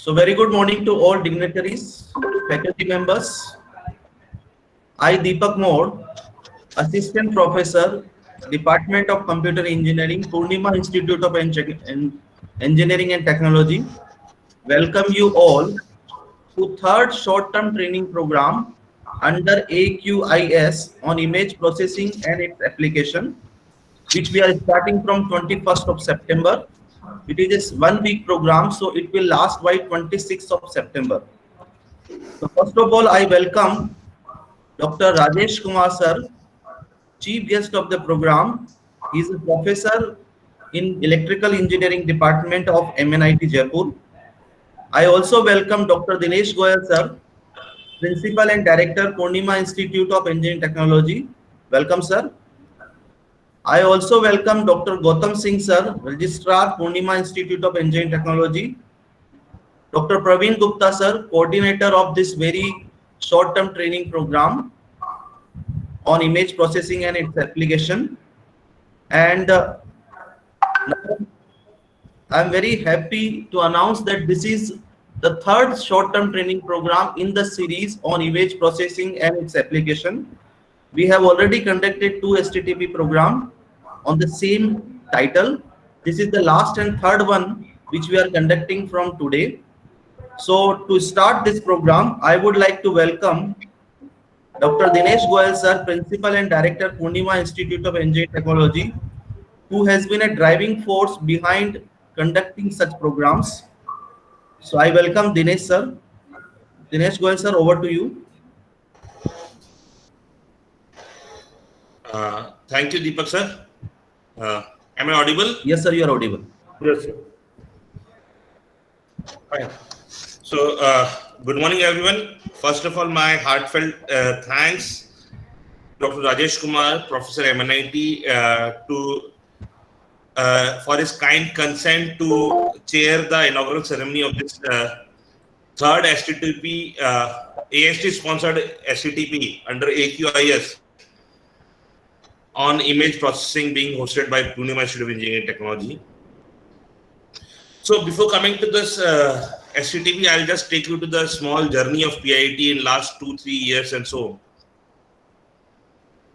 So very good morning to all dignitaries, faculty members. I Deepak Mode, Assistant Professor, Department of Computer Engineering, Poornima Institute of Engineering and Technology. Welcome you all to third short-term training program under AQIS on image processing and its application, which we are starting from 21st of September. It is a 1 week program, so it will last by 26th of September. So first of all, I welcome Dr. Rajesh Kumar sir, chief guest of the program. He is a professor in Electrical Engineering Department of MNIT Jaipur. I also welcome Dr. Dinesh Goyal sir, Principal and Director, Poornima Institute of Engineering Technology. Welcome sir. I also welcome Dr. Gautam Singh sir, Registrar, Poornima Institute of Engineering Technology. Dr. Praveen Gupta sir, coordinator of this very short-term training program on image processing and its application. And I'm very happy to announce that this is the third short-term training program in the series on image processing and its application. We have already conducted 2 STTP program on the same title. This is the last and third one which we are conducting from today. So to start this program, I would like to welcome Dr. Dinesh Goyal sir, Principal and Director, Poornima Institute of Engineering Technology, who has been a driving force behind conducting such programs. So I welcome Dinesh sir. Dinesh Goyal sir, over to you. Thank you, Deepak sir. Am I audible? Yes sir, you are audible. Yes, sir. Fine. So, good morning, everyone. First of all, my heartfelt thanks, Dr. Rajesh Kumar, Professor MNIT, for his kind consent to chair the inaugural ceremony of this third STTP, AST-sponsored STTP under AQIS on image processing being hosted by Poornima Institute of Engineering and Technology. So before coming to this STTP, I'll just take you to the small journey of PIT in last 2-3 years and so.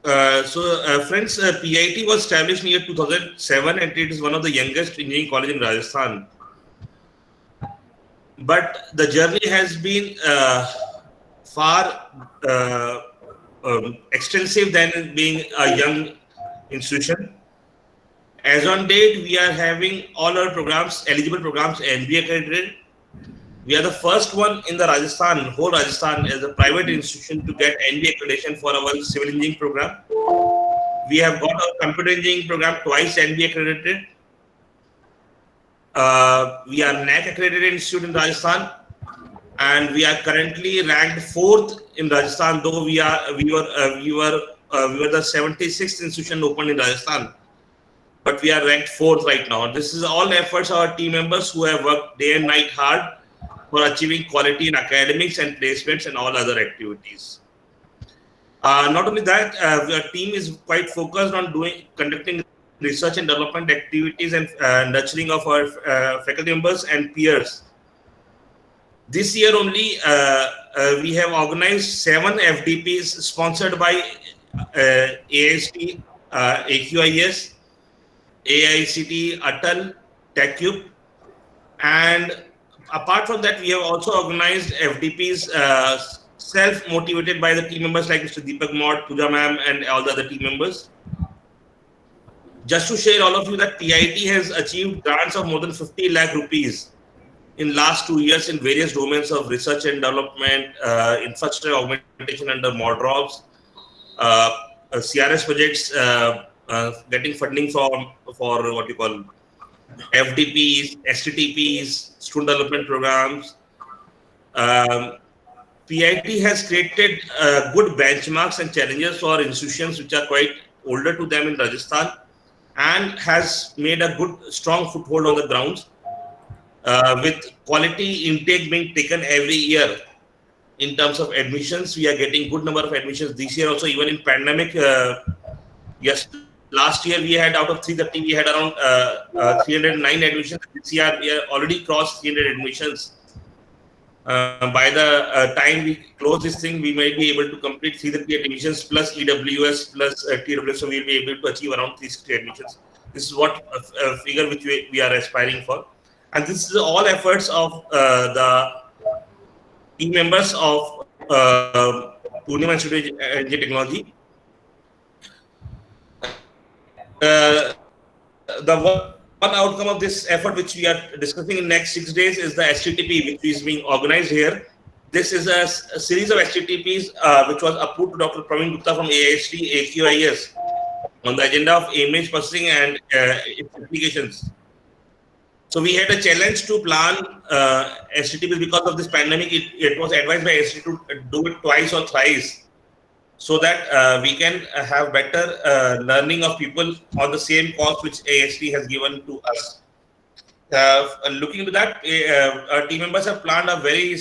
Friends, PIT was established in year 2007 and it is one of the youngest engineering college in Rajasthan. But the journey has been far extensive than being a young institution. As on date, we are having all our programs, eligible programs, NBA accredited. We are the first one in the Rajasthan, whole Rajasthan, as a private institution to get NBA accreditation for our civil engineering program. We have got our computer engineering program twice NBA accredited. We are NAC accredited institute in Rajasthan, and we are currently ranked 4th in Rajasthan. Though we were the 76th institution opened in Rajasthan, but we are ranked 4th right now. This is all efforts of our team members who have worked day and night hard for achieving quality in academics and placements and all other activities. Not only that, our team is quite focused on conducting research and development activities and nurturing of our faculty members and peers. This year only, we have organized 7 FDPs sponsored by AST, AQIS, AICT, Atal, TechCube, and apart from that, we have also organized FDPs self-motivated by the team members like Mr. Deepak Mode, Pooja ma'am, and all the other team members. Just to share all of you that PIT has achieved grants of more than 50 lakh rupees in last 2 years in various domains of research and development, infrastructure augmentation under MODROPs, CRS projects, getting funding for what you call FDPs, STTPs, student development programs. PIT has created good benchmarks and challenges for institutions which are quite older to them in Rajasthan, and has made a good, strong foothold on the grounds, with quality intake being taken every year. In terms of admissions, we are getting good number of admissions this year also. Even in pandemic, yes, last year we had out of 330, we had around 309 admissions. This year we are already crossed 300 admissions By the time we close this thing, we may be able to complete 338 admissions plus EWS plus TWS. So we'll be able to achieve around 360 admissions. This is what figure which we are aspiring for. And this is all efforts of the team members of Poornima Institute of Energy Technology. The one outcome of this effort, which we are discussing in next 6 days, is the STTP, which is being organized here. This is a series of STTPs which was approved to Dr. Praveen Gupta from AIST, AQIS on the agenda of image processing and its applications. So we had a challenge to plan STTPs because of this pandemic. It was advised by AIST to do it twice or thrice, so that we can have better learning of people on the same cost which AST has given to us. Looking into that, our team members have planned a very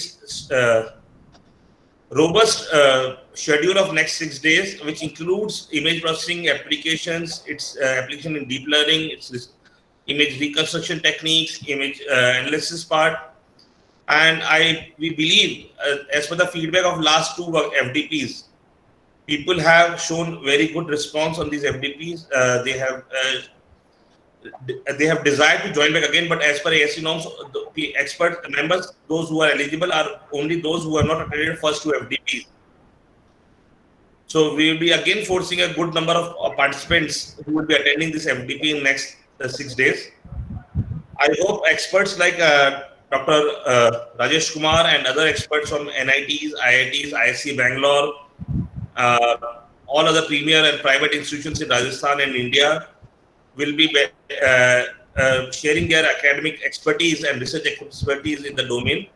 robust schedule of next 6 days, which includes image processing applications, its application in deep learning, its image reconstruction techniques, image analysis part. And we believe, as per the feedback of last 2 FDPs, people have shown very good response on these FDPs. They have desired to join back again, but as per ASC norms, the expert members, those who are eligible, are only those who are not accredited first 2 FDPs. So we will be again forcing a good number of participants who will be attending this FDP in next 6 days. I hope experts like Dr. Rajesh Kumar and other experts from NITs, IITs, ISC Bangalore, all other premier and private institutions in Rajasthan and India will be sharing their academic expertise and research expertise in the domain.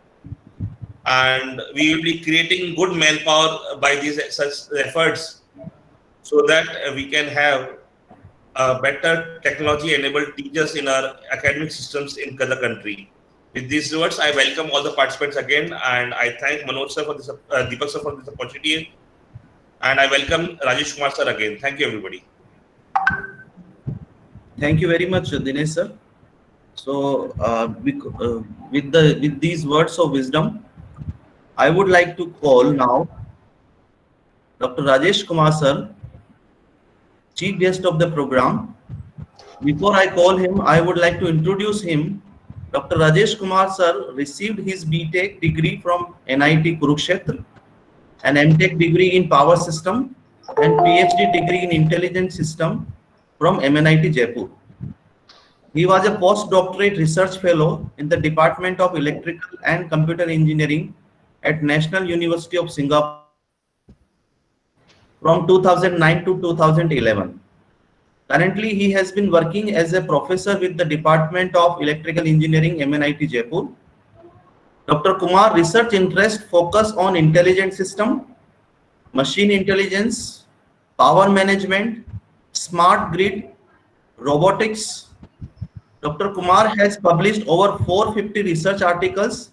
And we will be creating good manpower by these such efforts, so that we can have better technology-enabled teachers in our academic systems in the country. With these words, I welcome all the participants again, and I thank Manoj sir for this, Deepak sir for this opportunity, and I welcome Rajesh Kumar sir again. Thank you, everybody. Thank you very much, Dinesh sir. So, with these words of wisdom, I would like to call now Dr. Rajesh Kumar sir, chief guest of the program. Before I call him, I would like to introduce him. Dr. Rajesh Kumar sir received his BTech degree from NIT Kurukshetra, an MTech degree in Power System, and PhD degree in Intelligent System from MNIT Jaipur. He was a postdoctorate research fellow in the Department of Electrical and Computer Engineering at National University of Singapore from 2009 to 2011. Currently, he has been working as a professor with the Department of Electrical Engineering, MNIT Jaipur. Dr. Kumar research interest focus on intelligent system, machine intelligence, power management, smart grid, robotics. Dr. Kumar has published over 450 research articles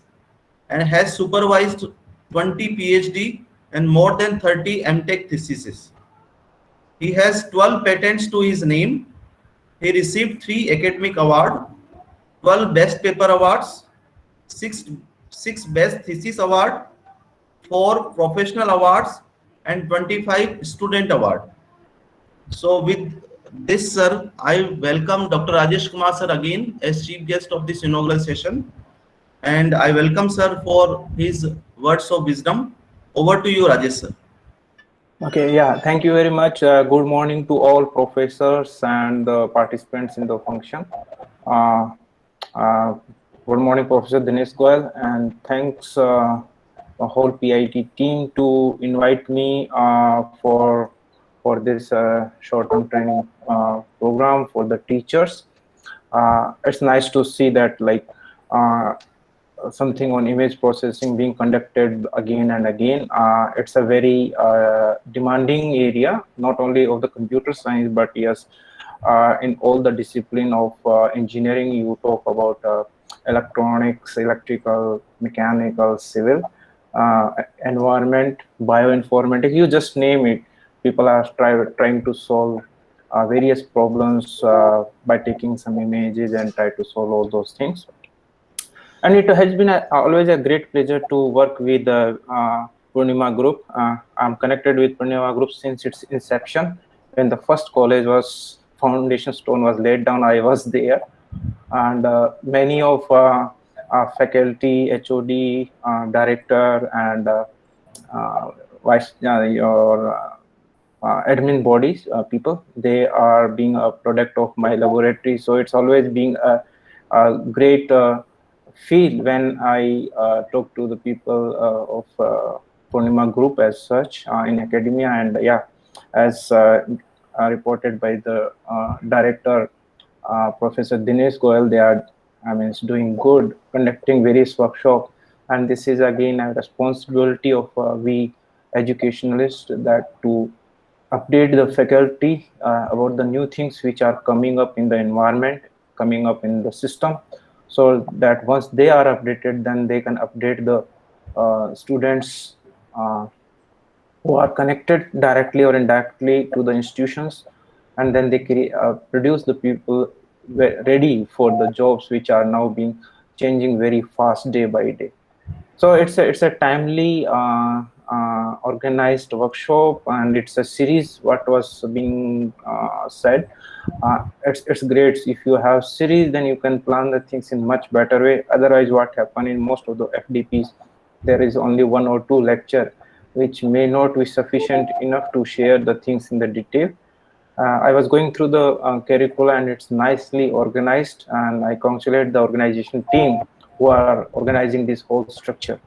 and has supervised 20 PhD and more than 30 MTech theses. He has 12 patents to his name. He received 3 academic awards, 12 best paper awards, 6 best thesis award, 4 professional awards, and 25 student award. So with this, sir, I welcome Dr. Rajesh Kumar sir again as chief guest of this inaugural session, and I welcome sir for his words of wisdom. Over to you, Rajesh sir. Okay, yeah, thank you very much. Good morning to all professors and participants in the function. Good morning, Professor Dinesh Goyal, and thanks the whole PIT team to invite me for this short-term training program for the teachers. It's nice to see that something on image processing being conducted again and again. It's a very demanding area, not only of the computer science, but yes, in all the discipline of engineering. You talk about electronics, electrical, mechanical, civil, environment, bioinformatics, you just name it. People are trying to solve various problems by taking some images and try to solve all those things. And it has been always a great pleasure to work with the Poornima group. I'm connected with Poornima group since its inception. When the first college was foundation stone was laid down, I was there, and many of faculty, HOD, director, and vice your admin bodies, people, they are being a product of my laboratory. So it's always being a great feel when I talk to the people of Poornima group as such in academia. And yeah, as reported by the director, Professor Dinesh Goyal, they are, I mean, it's doing good, conducting various workshops. And this is again a responsibility of we educationalists, that to update the faculty about the new things which are coming up in the environment, coming up in the system, so that once they are updated, then they can update the students who are connected directly or indirectly to the institutions, and then they produce the people ready for the jobs which are now being changing very fast day by day. So it's a timely organized workshop, and it's a series what was being said. It's great if you have series, then you can plan the things in much better way. Otherwise, what happen in most of the FDPs, there is only one or two lecture which may not be sufficient enough to share the things in the detail. I was going through the curricula, and it's nicely organized, and I congratulate the organization team who are organizing this whole structure.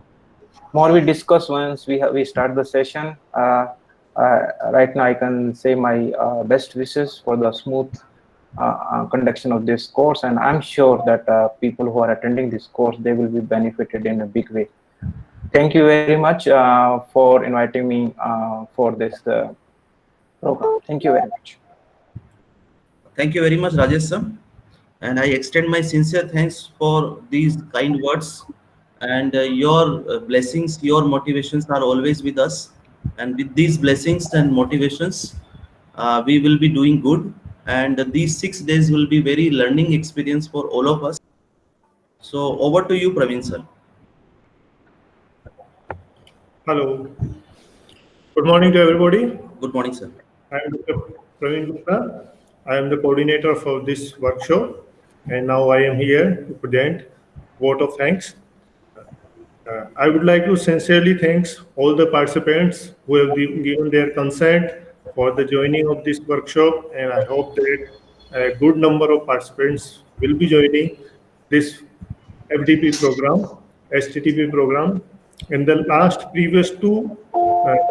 More we discuss once we start the session. Right now, I can say my best wishes for the smooth conduction of this course, and I'm sure that people who are attending this course, they will be benefited in a big way. Thank you very much for inviting me for this program. Thank you very much. Thank you very much, Rajesh sir. And I extend my sincere thanks for these kind words. And your blessings, your motivations are always with us. And with these blessings and motivations, we will be doing good. And these 6 days will be very learning experience for all of us. So over to you, Praveen sir. Hello. Good morning to everybody. Good morning, sir. I am Dr. Praveen Gupta. I am the coordinator for this workshop, and now I am here to present vote of thanks. I would like to sincerely thank all the participants who have given their consent for the joining of this workshop, and I hope that a good number of participants will be joining this FDP program, STTP program. In the previous two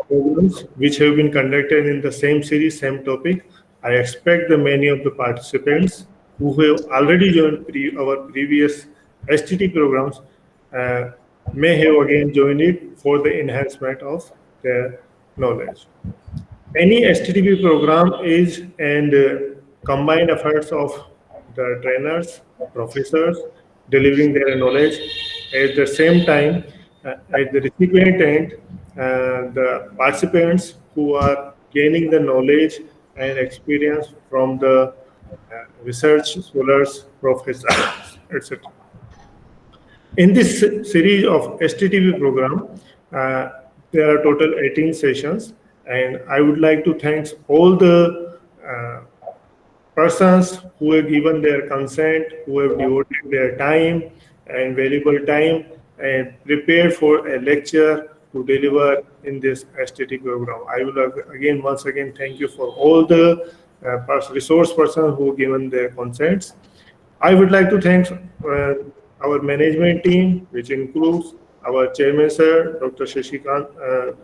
programs which have been conducted in the same series, same topic, I expect the many of the participants who have already joined our previous STT programs may have again joined it for the enhancement of their knowledge. Any STTP program is and combined efforts of the trainers, professors, delivering their knowledge at the same time at the recipient end, the participants who are gaining the knowledge and experience from the research scholars, professors, etc. In this series of STTP program, there are total 18 sessions, and I would like to thank all the persons who have given their consent, who have devoted their time and valuable time and prepared for a lecture to deliver in this STT program. I will once again thank you for all the resource persons who have given their consents. I would like to thank our management team, which includes our chairman sir, Dr. Mr.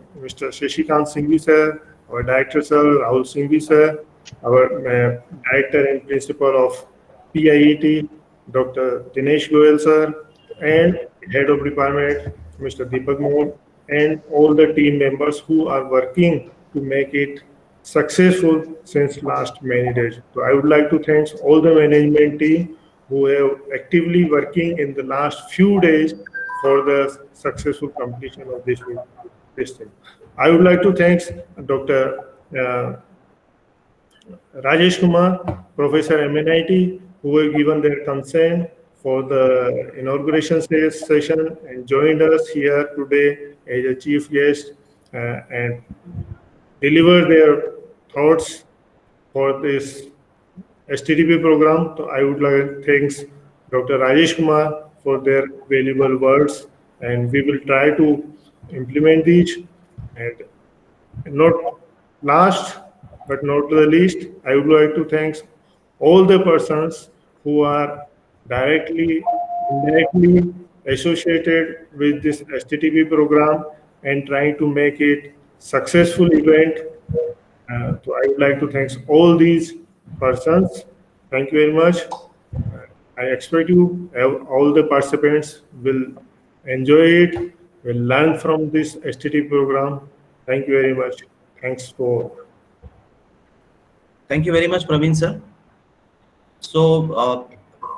Shashikant Singhvi sir, our director sir, Rahul Singhvi sir, our director and principal of PIET, Dr. Dinesh Goyal sir, and head of department, Mr. Deepak Moore, and all the team members who are working to make it successful since last many days. So I would like to thank all the management team who have actively working in the last few days for the successful completion of this thing. I would like to thank Dr. Rajesh Kumar, Professor MNIT, who have given their consent for the inauguration session and joined us here today as a chief guest and deliver their thoughts for this STTP program. So I would like to thank Dr. Rajesh Kumar for their valuable words, and we will try to implement these. And not last but not the least, I would like to thank all the persons who are directly, indirectly associated with this STTP program and trying to make it successful event. So I would like to thank all these persons. Thank you very much. I expect you, all the participants will enjoy it, will learn from this STTP program. Thank you very much. Thanks for. Thank you very much, Praveen sir. So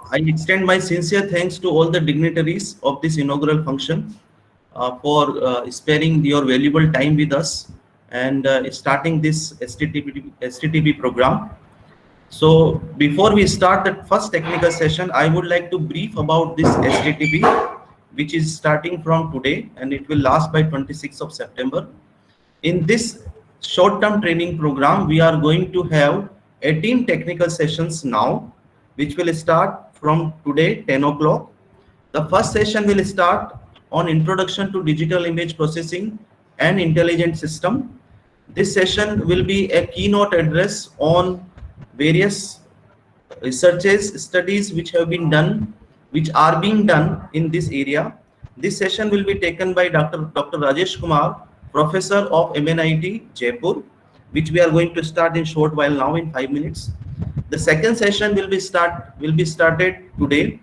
I extend my sincere thanks to all the dignitaries of this inaugural function for sparing your valuable time with us and starting this STTP program. So before we start the first technical session, I would like to brief about this STTP, which is starting from today and it will last by 26th of September. In this short-term training program, we are going to have 18 technical sessions now, which will start from today, 10 o'clock. The first session will start on Introduction to Digital Image Processing and Intelligent System. This session will be a keynote address on various researches, studies which have been done, which are being done in this area. This session will be taken by Dr. Rajesh Kumar, Professor of MNIT Jaipur, which we are going to start in short while now in 5 minutes. The second session will be started today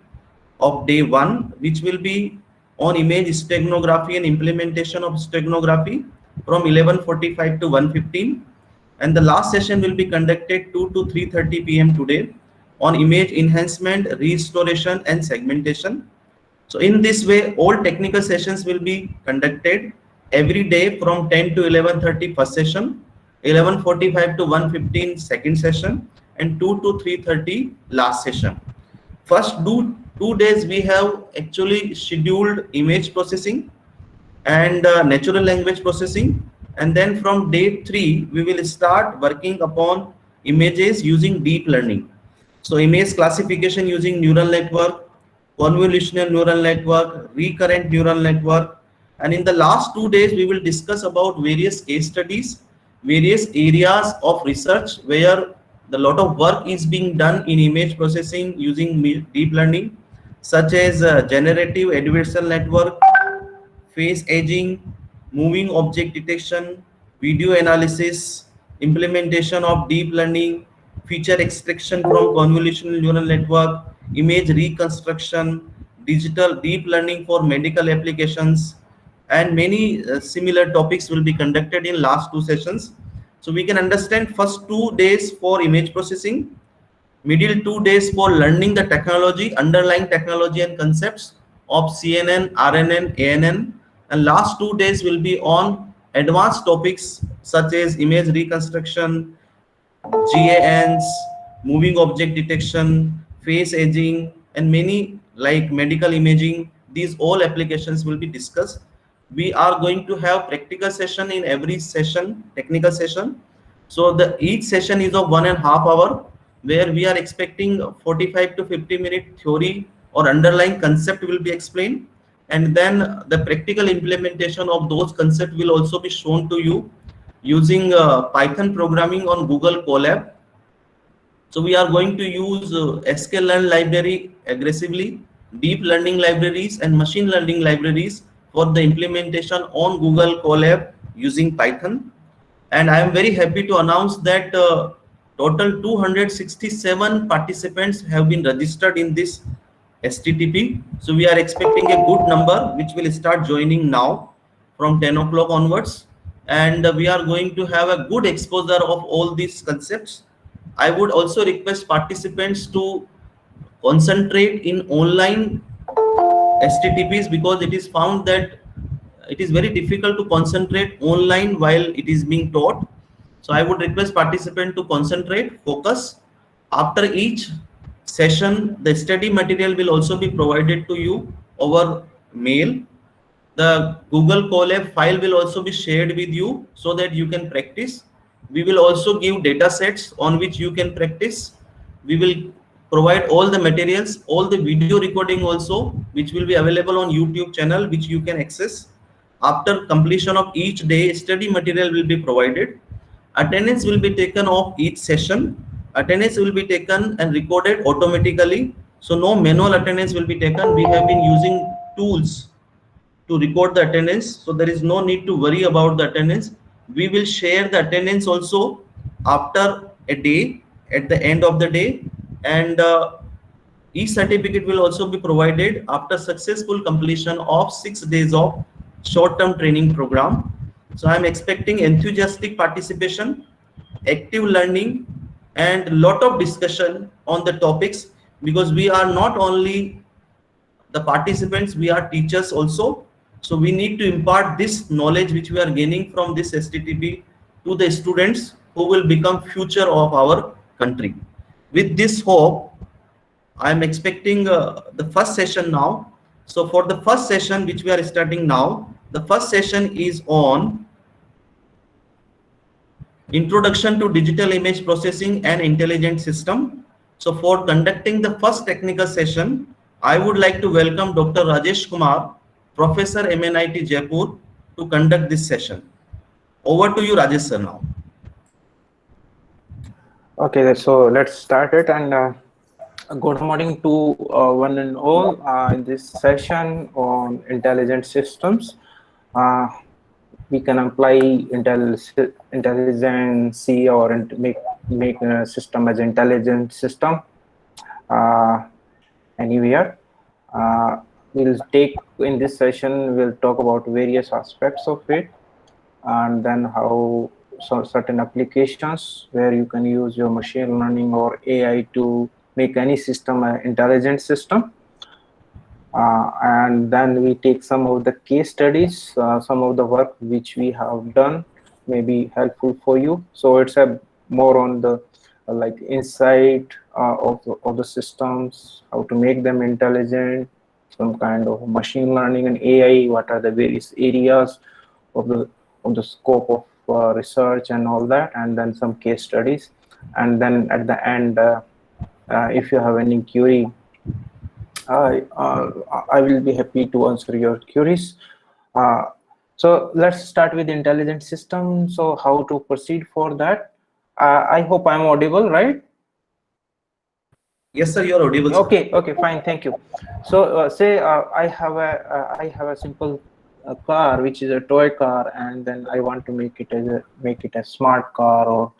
of day 1, which will be on image steganography and implementation of steganography from 11:45 to 1:15. And the last session will be conducted 2 to 3:30 p.m. today on image enhancement, restoration and segmentation. So in this way, all technical sessions will be conducted every day from 10 to 11:30 first session, 11:45 to 1:15 second session, and 2 to 3:30 last session. First 2 days we have actually scheduled image processing and natural language processing, and then from day 3 we will start working upon images using deep learning. So image classification using neural network, convolutional neural network, recurrent neural network, and in the last 2 days we will discuss about various case studies, various areas of research where the lot of work is being done in image processing using deep learning, such as generative adversarial network, face aging, moving object detection, video analysis, implementation of deep learning, feature extraction from convolutional neural network, image reconstruction, digital deep learning for medical applications, and many similar topics will be conducted in last 2 sessions. So we can understand first 2 days for image processing, middle 2 days for learning the technology, underlying technology and concepts of CNN, RNN, ANN, and last 2 days will be on advanced topics such as image reconstruction, GANs, moving object detection, face aging, and many like medical imaging. These all applications will be discussed. We are going to have practical session in every session, technical session. So each session is of 1.5 hours, where we are expecting 45 to 50-minute theory or underlying concept will be explained, and then the practical implementation of those concepts will also be shown to you using Python programming on Google Colab. So we are going to use sklearn library aggressively, deep learning libraries and machine learning libraries for the implementation on Google Colab using Python. And I am very happy to announce that total 267 participants have been registered in this STTP. So we are expecting a good number which will start joining now from 10 o'clock onwards. And we are going to have a good exposure of all these concepts. I would also request participants to concentrate in online STTPs, because it is found that it is very difficult to concentrate online while it is being taught. So I would request participants to concentrate, focus. After each session, the study material will also be provided to you over mail. The Google Colab file will also be shared with you so that you can practice. We will also give data sets on which you can practice. We will provide all the materials, all the video recording also, which will be available on YouTube channel, which you can access. After completion of each day, study material will be provided. Attendance will be taken of each session. Attendance will be taken and recorded automatically. So no manual attendance will be taken. We have been using tools to record the attendance, so there is no need to worry about the attendance. We will share the attendance also after a day, at the end of the day, and e-certificate will also be provided after successful completion of 6 days of short-term training program. So I am expecting enthusiastic participation, active learning, and lot of discussion on the topics, because we are not only the participants, we are teachers also. So we need to impart this knowledge which we are gaining from this STTP to the students who will become future of our country. With this hope, I am expecting the first session now. So for the first session which we are starting now, the first session is on Introduction to Digital Image Processing and Intelligent System. So for conducting the first technical session, I would like to welcome Dr. Rajesh Kumar, Professor MNIT Jaipur, to conduct this session. Over to you, Rajesh sir, now. Okay, so let's start it, and good morning to one and all in this session on intelligent systems. We can apply intelligence or make a system as intelligent system anywhere. We'll take in this session, we'll talk about various aspects of it, and then how certain applications where you can use your machine learning or AI to make any system an intelligent system. And then we take some of the case studies, some of the work which we have done may be helpful for you. So it's a more on the like insight of the systems, how to make them intelligent, some kind of machine learning and AI, what are the various areas of the scope of research and all that, and then some case studies. And then at the end, if you have any query, I will be happy to answer your queries. So let's start with intelligent system. So how to proceed for that? I hope I'm audible, right? Yes, sir, you are audible. Okay, okay, fine, thank you. So say I have a simple car which is a toy car, and then I want to make it a smart car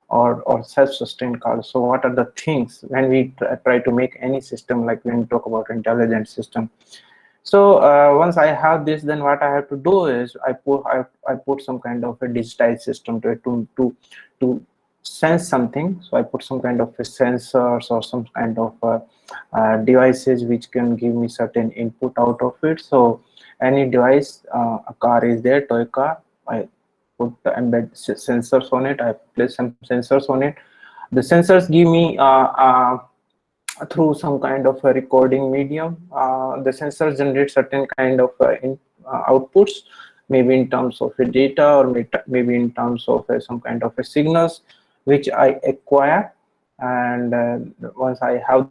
or self-sustained car. So what are the things when we try to make any system, like when we talk about intelligent system? So once I have this, then what I have to do is I put some kind of a digitized system to sense something. So I put some kind of a sensors or some kind of devices which can give me certain input out of it. So any device, a car is there, toy car, I put the embed sensors on it, I place some sensors on it. The sensors give me through some kind of a recording medium, the sensors generate certain kind of outputs, maybe in terms of a data or maybe in terms of some kind of a signals which I acquire. And once I have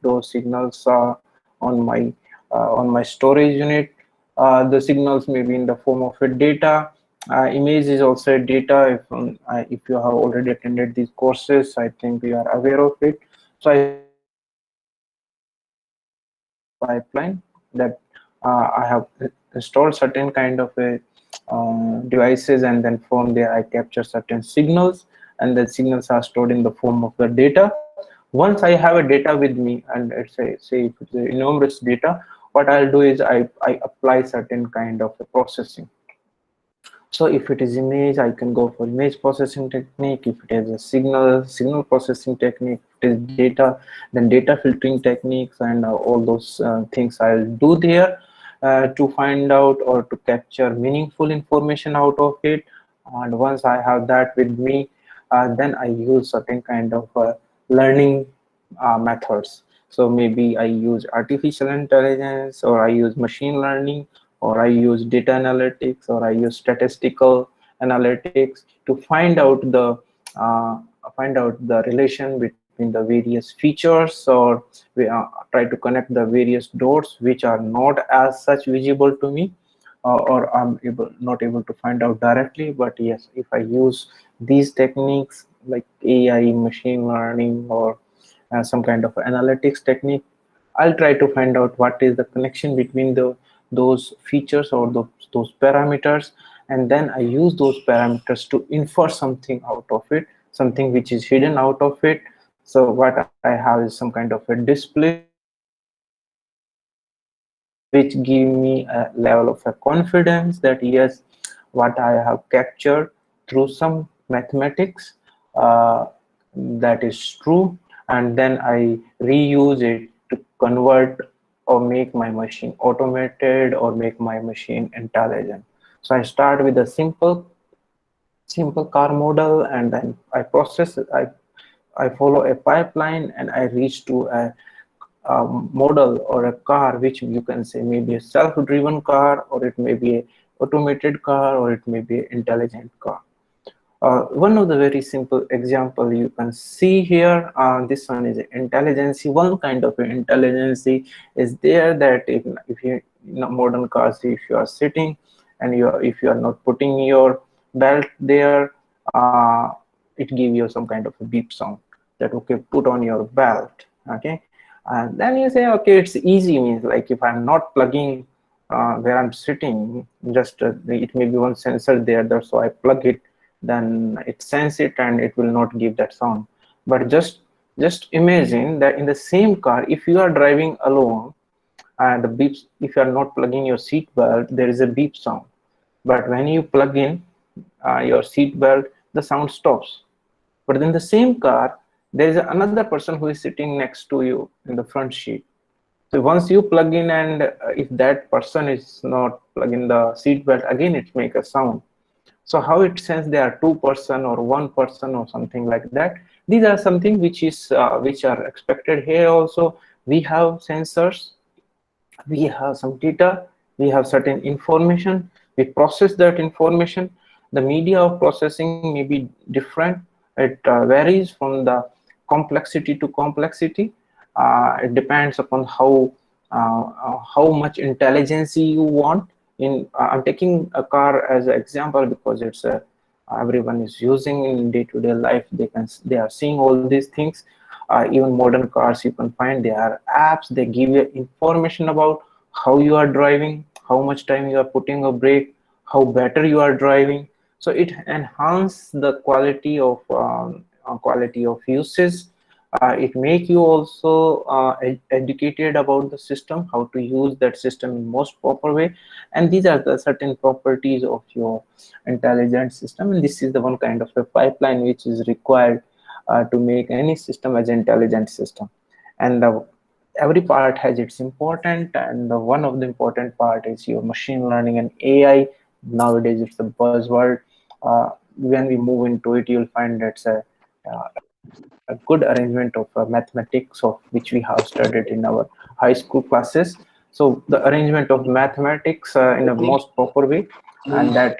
those signals on my storage unit, the signals may be in the form of a data. Image is also a data. If you have already attended these courses, I think you are aware of it. So I pipeline that I have installed certain kind of a devices, and then from there I capture certain signals, and the signals are stored in the form of the data. Once I have a data with me, and let's say if it's enormous data, what I'll do is I apply certain kind of a processing. So if it is image, I can go for image processing technique. If it is a signal processing technique. If it is data, then data filtering techniques, and all those things I'll do there to find out or to capture meaningful information out of it. And once I have that with me, then I use certain kind of learning methods. So maybe I use artificial intelligence, or I use machine learning, or I use data analytics, or I use statistical analytics to uh, find out the relation between the various features, or we try to connect the various dots which are not as such visible to me, or I'm not able to find out directly. But yes, if I use these techniques like AI, machine learning, or some kind of analytics technique, I'll try to find out what is the connection between those features, or those parameters, and then I use those parameters to infer something out of it, something which is hidden out of it. So what I have is some kind of a display which give me a level of a confidence that yes, what I have captured through some mathematics, that is true, and then I reuse it to convert or make my machine automated or make my machine intelligent. So I start with a simple car model, and then I process it. I follow a pipeline, and I reach to a model or a car, which you can say maybe a self-driven car, or it may be a automated car, or it may be an intelligent car. One of the very simple example you can see here, this one is intelligence. One kind of intelligence is there, that if you, in modern cars, if you are sitting and if you are not putting your belt there, it give you some kind of a beep sound that okay, put on your belt. Okay, and then you say okay, it's easy, means like if I'm not plugging where I'm sitting, just it may be one sensor there, so I plug it, then it sense it and it will not give that sound. But just imagine that in the same car, if you are driving alone, and the beeps, if you are not plugging your seat belt, there is a beep sound. But when you plug in your seat belt, the sound stops. But in the same car, there is another person who is sitting next to you in the front seat. So once you plug in, and if that person is not plugging the seat belt, again it make a sound. So how it sense there are two person or one person or something like that. These are something which are expected here. Also we have sensors, we have some data, we have certain information, we process that information. The media of processing may be different. It varies from the complexity to complexity. It depends upon how much intelligence you want. I'm taking a car as an example because it's a everyone is using in day-to-day life. They are seeing all these things. Even modern cars, you can find there are apps, they give you information about how you are driving, how much time you are putting a brake, how better you are driving. So it enhances the quality of usage. It make you also educated about the system, how to use that system in most proper way. And these are the certain properties of your intelligent system, and this is the one kind of a pipeline which is required to make any system as an intelligent system. And every part has its important, and one of the important part is your machine learning and AI. Nowadays it's a buzzword. When we move into it, you'll find that's a good arrangement of mathematics, of which we have studied in our high school classes. So the arrangement of mathematics in a most proper way, and that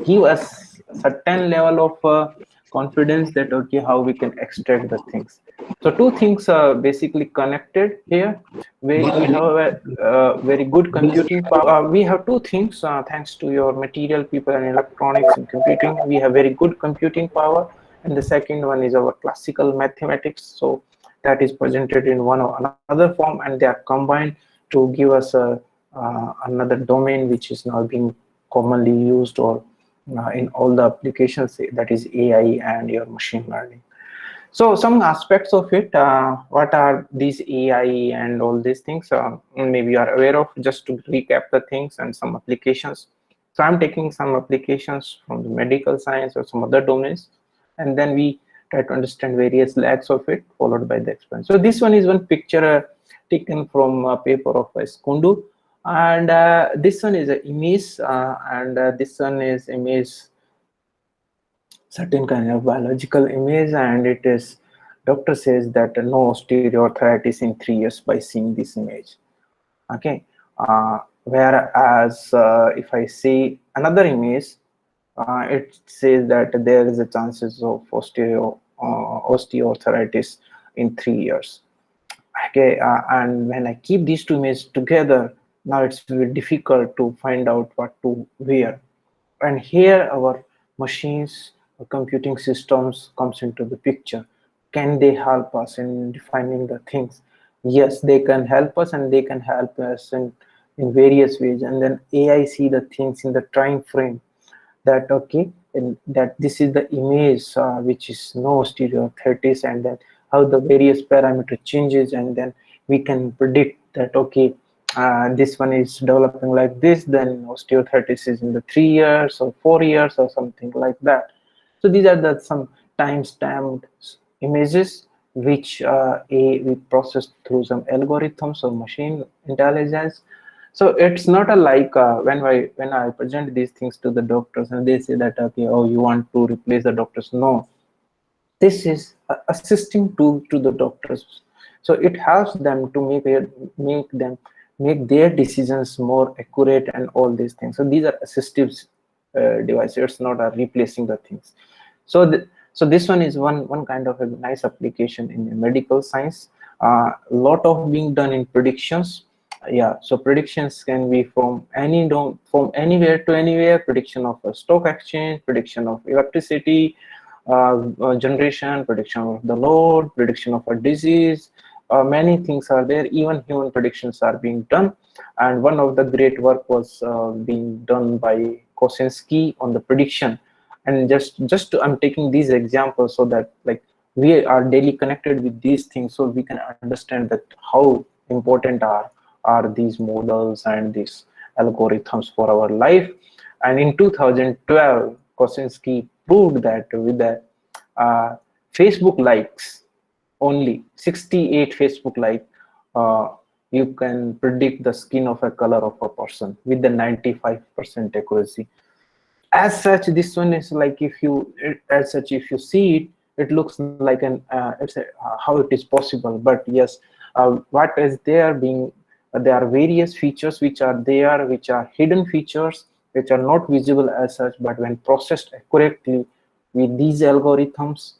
give us a certain level of confidence that okay, how we can extract the things. So two things are basically connected here. We have a very good computing power. We have two things thanks to your material people and electronics and computing. We have very good computing power, and the second one is our classical mathematics. So that is presented in one or another form, and they are combined to give us another domain which is now being commonly used, or in all the applications, that is AI and your machine learning. So some aspects of it, what are these AI and all these things, maybe you are aware of. Just to recap the things and some applications. So I'm taking some applications from the medical science or some other domains, and then we try to understand various lags of it, followed by the experience. So this one is one picture taken from a paper of Skundu, and this one is an image, and this one is image certain kind of biological image, and it is, doctor says that no osteoarthritis in 3 years by seeing this image. Okay, whereas if I see another image, it says that there is a chances of osteoarthritis in 3 years. Okay, and when I keep these two images together, now it's very difficult to find out what to wear. And here our machines, computing systems comes into the picture. Can they help us in defining the things? Yes, they can help us, and they can help us in various ways. And then AI see the things in the time frame, that okay, and that this is the image which is no osteoarthritis, and then how the various parameter changes, and then we can predict that okay, this one is developing like this, then osteoarthritis is in the 3 years or 4 years or something like that. So these are the some time stamped images which we process through some algorithms or machine intelligence. So it's not a like when I present these things to the doctors and they say that okay, oh, you want to replace the doctors. No, this is assisting to the doctors. So it helps them to make their decisions more accurate and all these things. So these are assistive devices. It's not a replacing the things. So so this one is one kind of a nice application in medical science. A lot of being done in predictions. Yeah, so predictions can be from from anywhere to anywhere. Prediction of a stock exchange, prediction of electricity generation, prediction of the load, prediction of a disease. Many things are there. Even human predictions are being done, and one of the great work was being done by Kosinski on the prediction. And I'm taking these examples so that like we are daily connected with these things, so we can understand that how important are these models and these algorithms for our life. And in 2012, Kosinski proved that with the uh, Facebook likes, only 68 Facebook like, you can predict the skin of a color of a person with the 95% accuracy. As such, this one is like, if you see it, it looks like an how it is possible. But yes, what is there being, there are various features which are there, which are hidden features, which are not visible as such, but when processed accurately with these algorithms,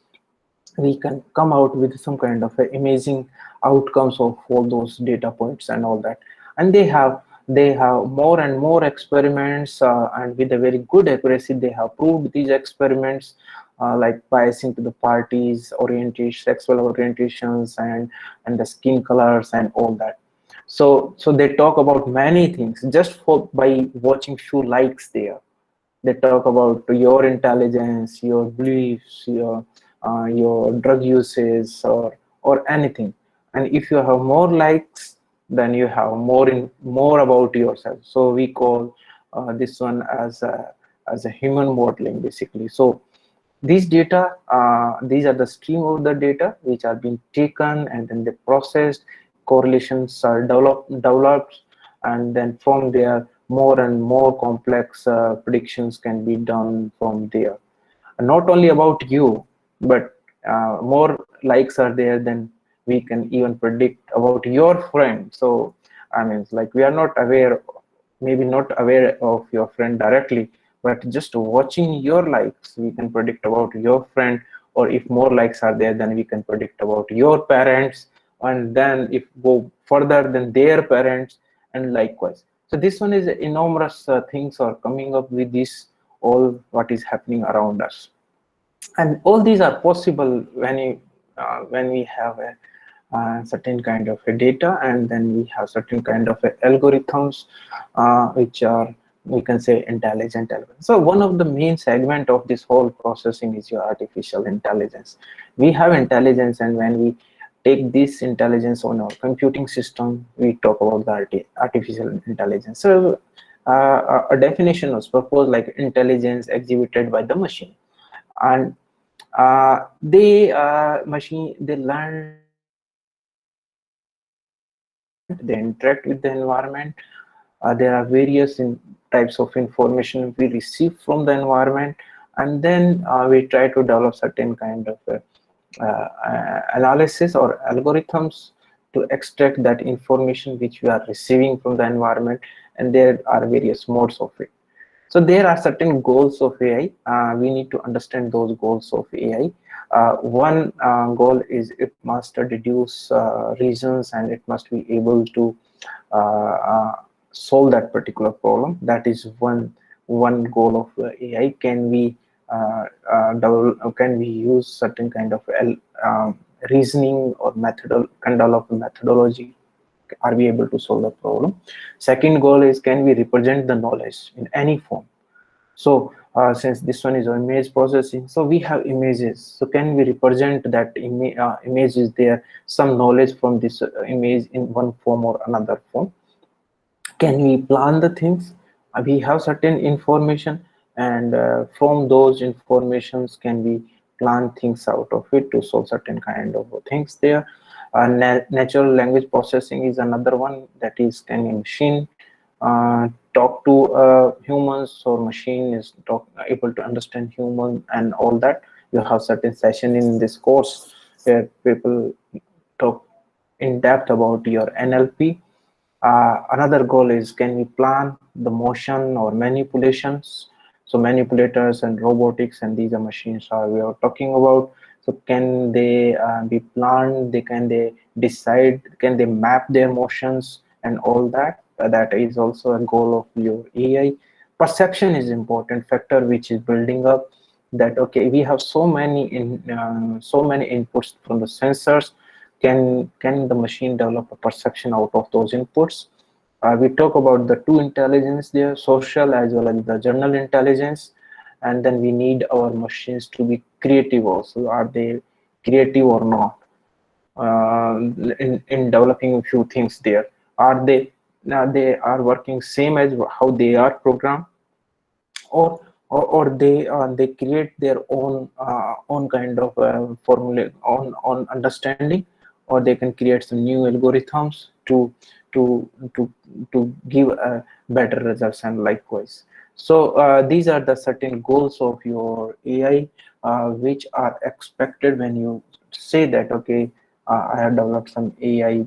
we can come out with some kind of amazing outcomes of all those data points and all that. And they have more and more experiments, and with a very good accuracy they have proved these experiments, like biasing to the parties orientation, sexual orientations, and the skin colors and all that. So they talk about many things just for by watching few likes there. They talk about your intelligence, your beliefs, your drug uses, or anything. And if you have more likes, then you have more about yourself. So we call this one as a human modeling, basically. So these data, these are the stream of the data which are being taken, and then they processed. Correlations are developed, and then from there more and more complex predictions can be done from there. And not only about you, but more likes are there, then we can even predict about your friend. So I mean, it's like we are not aware, maybe not aware of your friend directly, but just watching your likes, we can predict about your friend. Or if more likes are there, then we can predict about your parents, and then if go further, then their parents, and likewise. So this one is enormous things are coming up with this, all what is happening around us. And all these are possible when we have a certain kind of a data, and then we have certain kind of a algorithms which are, we can say, intelligent algorithms. So one of the main segment of this whole processing is your artificial intelligence. We have intelligence, and when we take this intelligence on our computing system, we talk about the artificial intelligence. So a definition was proposed like intelligence exhibited by the machine. And they learn, they interact with the environment. There are various types of information we receive from the environment, and then we try to develop certain kind of analysis or algorithms to extract that information which we are receiving from the environment, and there are various modes of it. So there are certain goals of AI. We need to understand those goals of AI. One goal is it must reduce reasons, and it must be able to uh, solve that particular problem. That is one goal of AI. Can we can we use certain kind of reasoning or can develop a methodology? Are we able to solve the problem? Second goal is, can we represent the knowledge in any form? So since this one is image processing, so we have images. So can we represent that image is there, some knowledge from this image in one form or another form? Can we plan the things? We have certain information, and from those informations can we plan things out of it to solve certain kind of things there. Natural language processing is another one. That is, can a machine talk to humans, or machine is able to understand human and all that. You have certain session in this course where people talk in depth about your NLP. Another goal is, can we plan the motion or manipulations? So manipulators and robotics, and these are machines we are talking about. So can they be planned? Can they decide? Can they map their motions and all that? That is also a goal of your AI. Perception is important factor which is building up. That okay, we have so many inputs from the sensors. Can the machine develop a perception out of those inputs? We talk about the two intelligence there, social as well as the general intelligence, and then we need our machines to be creative also. Are they creative or not in developing a few things there? Are they are working same as how they are programmed, or they create their own kind of formula on understanding, or they can create some new algorithms to to to give better results, and likewise. So these are the certain goals of your AI which are expected when you say that okay, I have developed some AI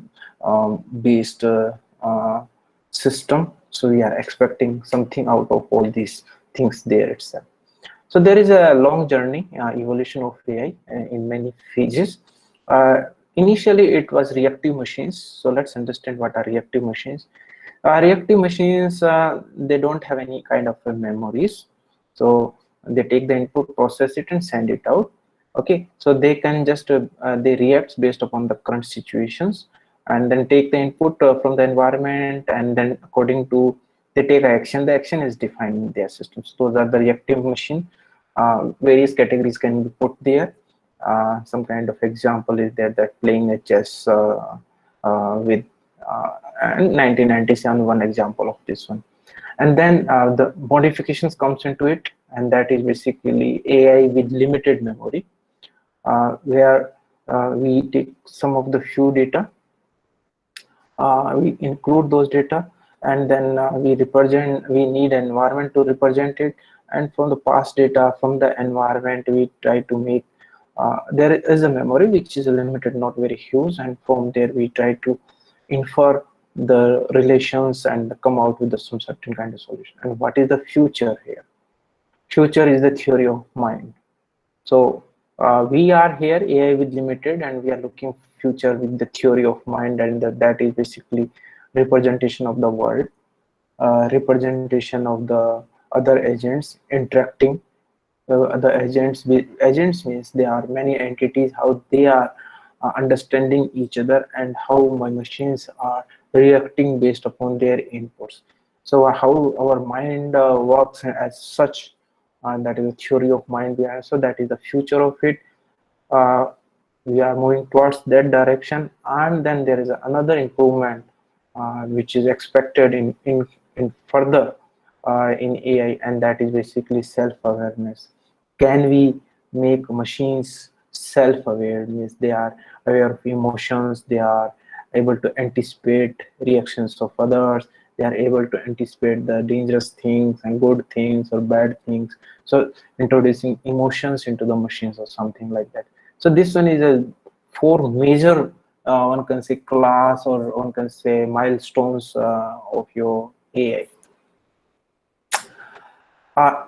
based system. So we are expecting something out of all these things there itself. So there is a long journey, evolution of AI in many phases. Initially, it was reactive machines. So let's understand what are reactive machines. Reactive machines, they don't have any kind of memories. So they take the input, process it, and send it out. Okay, so they can just they react based upon the current situations, and then take the input from the environment, and then according to they take action. The action is defined in their systems. Those are the reactive machine. Various categories can be put there. Some kind of example is there, that playing a chess with and 1997 one example of this one. And then the modifications comes into it, and that is basically AI with limited memory, where we take some of the few data, we include those data, and then we need an environment to represent it, and from the past data from the environment we try to make there is a memory which is limited, not very huge, and from there we try to infer the relations and come out with some certain kind of solution. And what is the future here? Future is the theory of mind. So we are here AI with limited, and we are looking future with the theory of mind, and that is basically representation of the world, representation of the other agents interacting. The agents means there are many entities, how they are understanding each other, and how my machines are reacting based upon their inputs. So how our mind works as such, and that is the theory of mind behind. So that is the future of it. We are moving towards that direction, and then there is another improvement which is expected in further in AI, and that is basically self-awareness. Can we make machines self-aware? Means they are aware of emotions, they are able to anticipate reactions of others, they are able to anticipate the dangerous things and good things or bad things. So introducing emotions into the machines or something like that. So this one is a four major one can say class, or one can say milestones of your AI.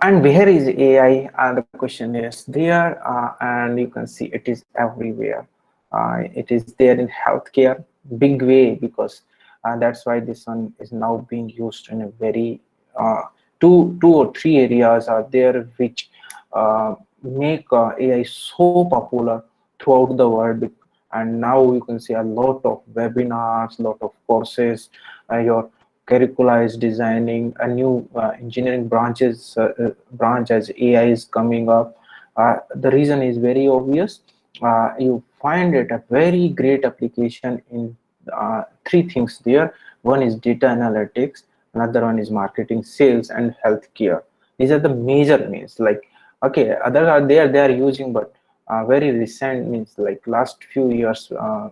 And where is AI? The question is there, and you can see it is everywhere. It is there in healthcare, big way, because that's why this one is now being used in a very two or three areas are there which make AI so popular throughout the world. And now you can see a lot of webinars, lot of courses. Your curricula is designing a new engineering branch as AI is coming up. The reason is very obvious. You find it a very great application in three things there. One is data analytics, another one is marketing, sales, and healthcare. These are the major means. Like, okay, others are there, they are using, but very recent means like last few years, the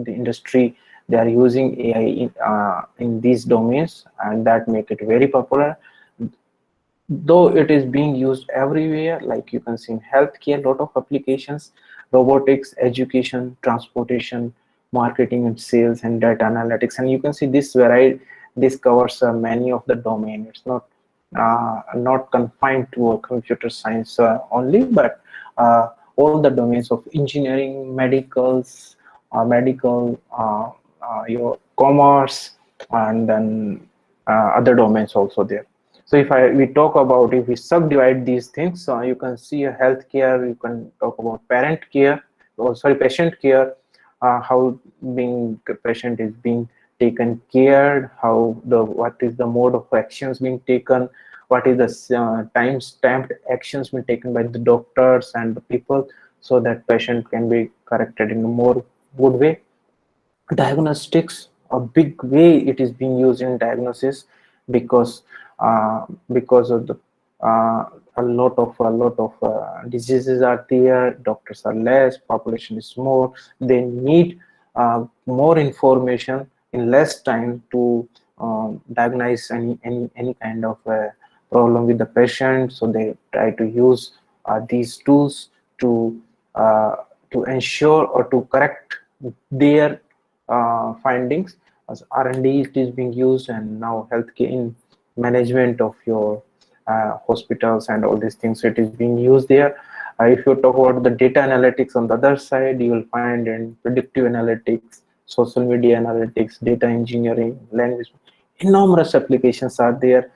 industry, they are using AI in these domains, and that make it very popular. Though it is being used everywhere, like you can see in healthcare, lot of applications, robotics, education, transportation, marketing and sales, and data analytics. And you can see this covers many of the domain. It's not confined to a computer science only, but all the domains of engineering, your commerce, and then other domains also there. So if we subdivide these things, you can see a healthcare, you can talk about patient care, how being patient is being taken care, what is the mode of actions being taken, what is the time-stamped actions being taken by the doctors and the people, so that patient can be corrected in a more good way. Diagnostics, a big way it is being used in diagnosis, because of the a lot of diseases are there, doctors are less, population is more, they need more information in less time to diagnose any kind of problem with the patient. So they try to use these tools to ensure or to correct their findings. As R&D, it is being used, and now healthcare in management of your hospitals and all these things, it is being used there. If you talk about the data analytics on the other side, you will find in predictive analytics, social media analytics, data engineering, language, enormous applications are there.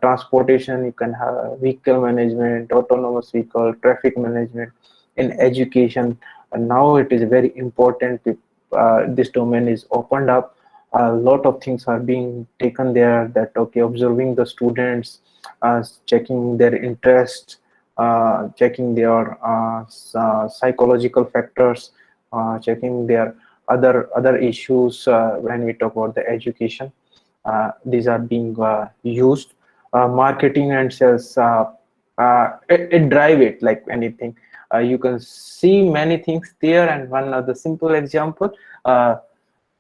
Transportation, you can have vehicle management, autonomous vehicle, traffic management. In education, and now it is very important. This domain is opened up, a lot of things are being taken there, that okay, observing the students, checking their interests, checking their psychological factors, checking their other issues. When we talk about the education, these are being used. Marketing and sales, it drive it like anything. You can see many things there, and one other simple example,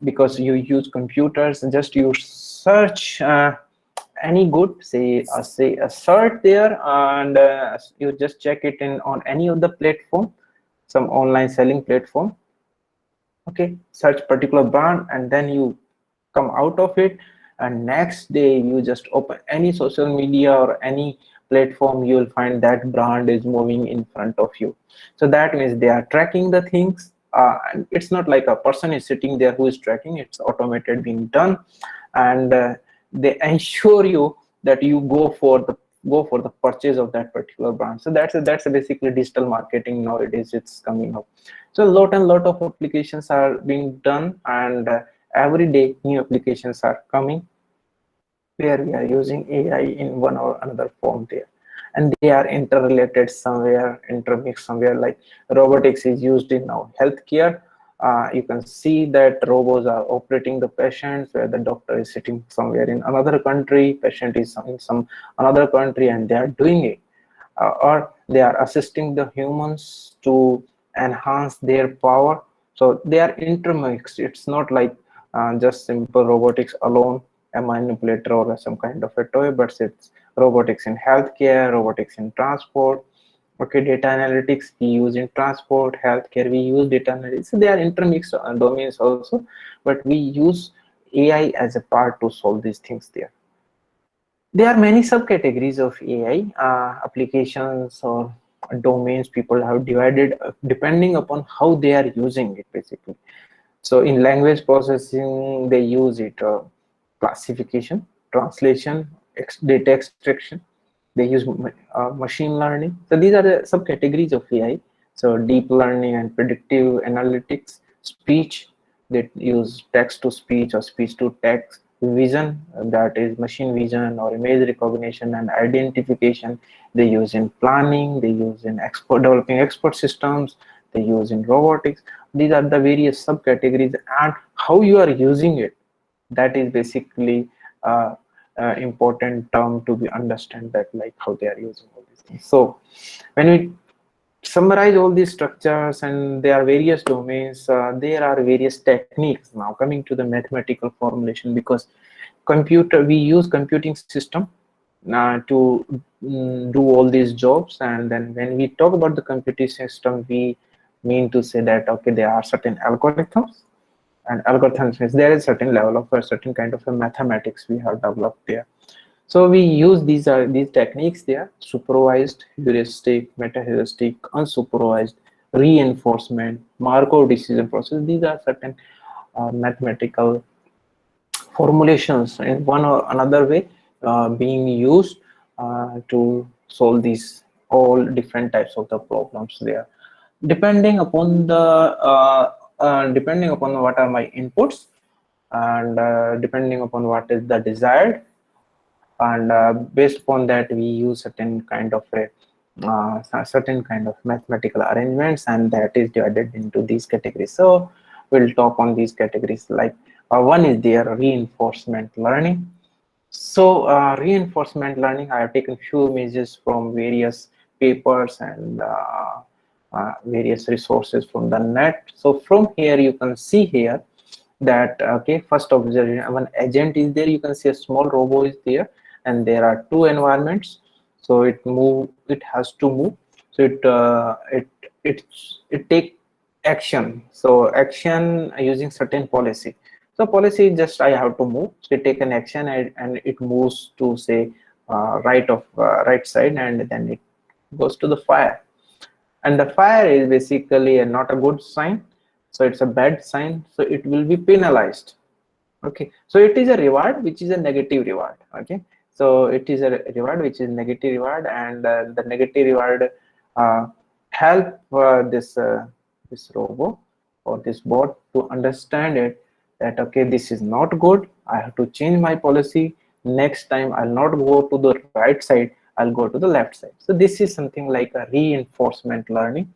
because you use computers, and just you search any good, say a search there, and you just check it in on any of the platform, some online selling platform. Okay, search particular brand, and then you come out of it, and next day you just open any social media or any platform, you will find that brand is moving in front of you. So that means they are tracking the things, and it's not like a person is sitting there who is tracking, it's automated being done, and they ensure you that you go for the purchase of that particular brand. So that's basically digital marketing nowadays, it's coming up. So a lot of applications are being done, and every day new applications are coming where we are using AI in one or another form there, and they are interrelated somewhere, intermixed somewhere. Like robotics is used in now healthcare. You can see that robots are operating the patients, where the doctor is sitting somewhere in another country, patient is in some another country, and they are doing it, or they are assisting the humans to enhance their power. So they are intermixed. It's not like just simple robotics alone. a manipulator or some kind of a toy, but it's robotics in healthcare, robotics in transport. Okay, data analytics we use in transport, healthcare we use data analytics. So they are intermixed domains also, but we use AI as a part to solve these things there. There are many subcategories of AI applications or domains people have divided depending upon how they are using it basically. So in language processing, they use it classification, translation, data extraction. They use machine learning. So these are the subcategories of AI. So deep learning and predictive analytics, speech, they use text to speech or speech to text, vision, that is machine vision or image recognition and identification. They use in planning, they use in developing expert systems, they use in robotics. These are the various subcategories, and how you are using it, that is basically important term to be understand, that like how they are using all these things. So when we summarize all these structures and there are various domains, there are various techniques. Now coming to the mathematical formulation, because we use computing system to do all these jobs, and then when we talk about the computing system, we mean to say that okay, there are certain algorithms, and algorithms means there is certain level of a certain kind of a mathematics we have developed there. So we use these techniques there: supervised, heuristic, meta heuristic, unsupervised, reinforcement, Markov decision process. These are certain mathematical formulations in one or another way being used to solve these all different types of the problems there, depending upon the depending upon what are my inputs, and depending upon what is the desired, and based upon that we use certain kind of a certain kind of mathematical arrangements, and that is divided into these categories. So we'll talk on these categories. Like one is their reinforcement learning. So reinforcement learning, I have taken few images from various papers and various resources from the net. So from here you can see here that okay, first observation, one agent is there. You can see a small robot is there, and there are two environments. So it has to move. So it take action. So action using certain policy. So policy is just I have to move. So it take an action, and it moves to say right side, and then it goes to the fire. And the fire is basically not a good sign, so it's a bad sign, so it will be penalized. Okay, so it is a reward which is a negative reward. Okay, so it is a reward which is negative reward, and the negative reward help this robot or this bot to understand it, that okay, this is not good, I have to change my policy. Next time I'll not go to the right side, I'll go to the left side. So this is something like a reinforcement learning,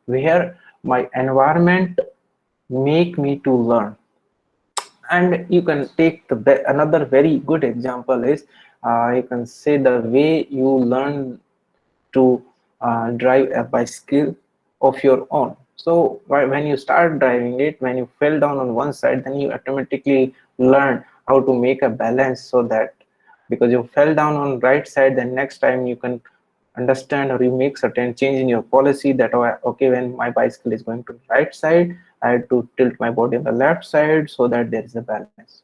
where my environment make me to learn. And you can take another very good example is you can say the way you learn to drive a bicycle of your own. So when you start driving it, when you fell down on one side, then you automatically learn how to make a balance, so that because you fell down on right side, then next time you can understand, or you make certain change in your policy that okay, when my bicycle is going to right side, I have to tilt my body on the left side so that there is a balance.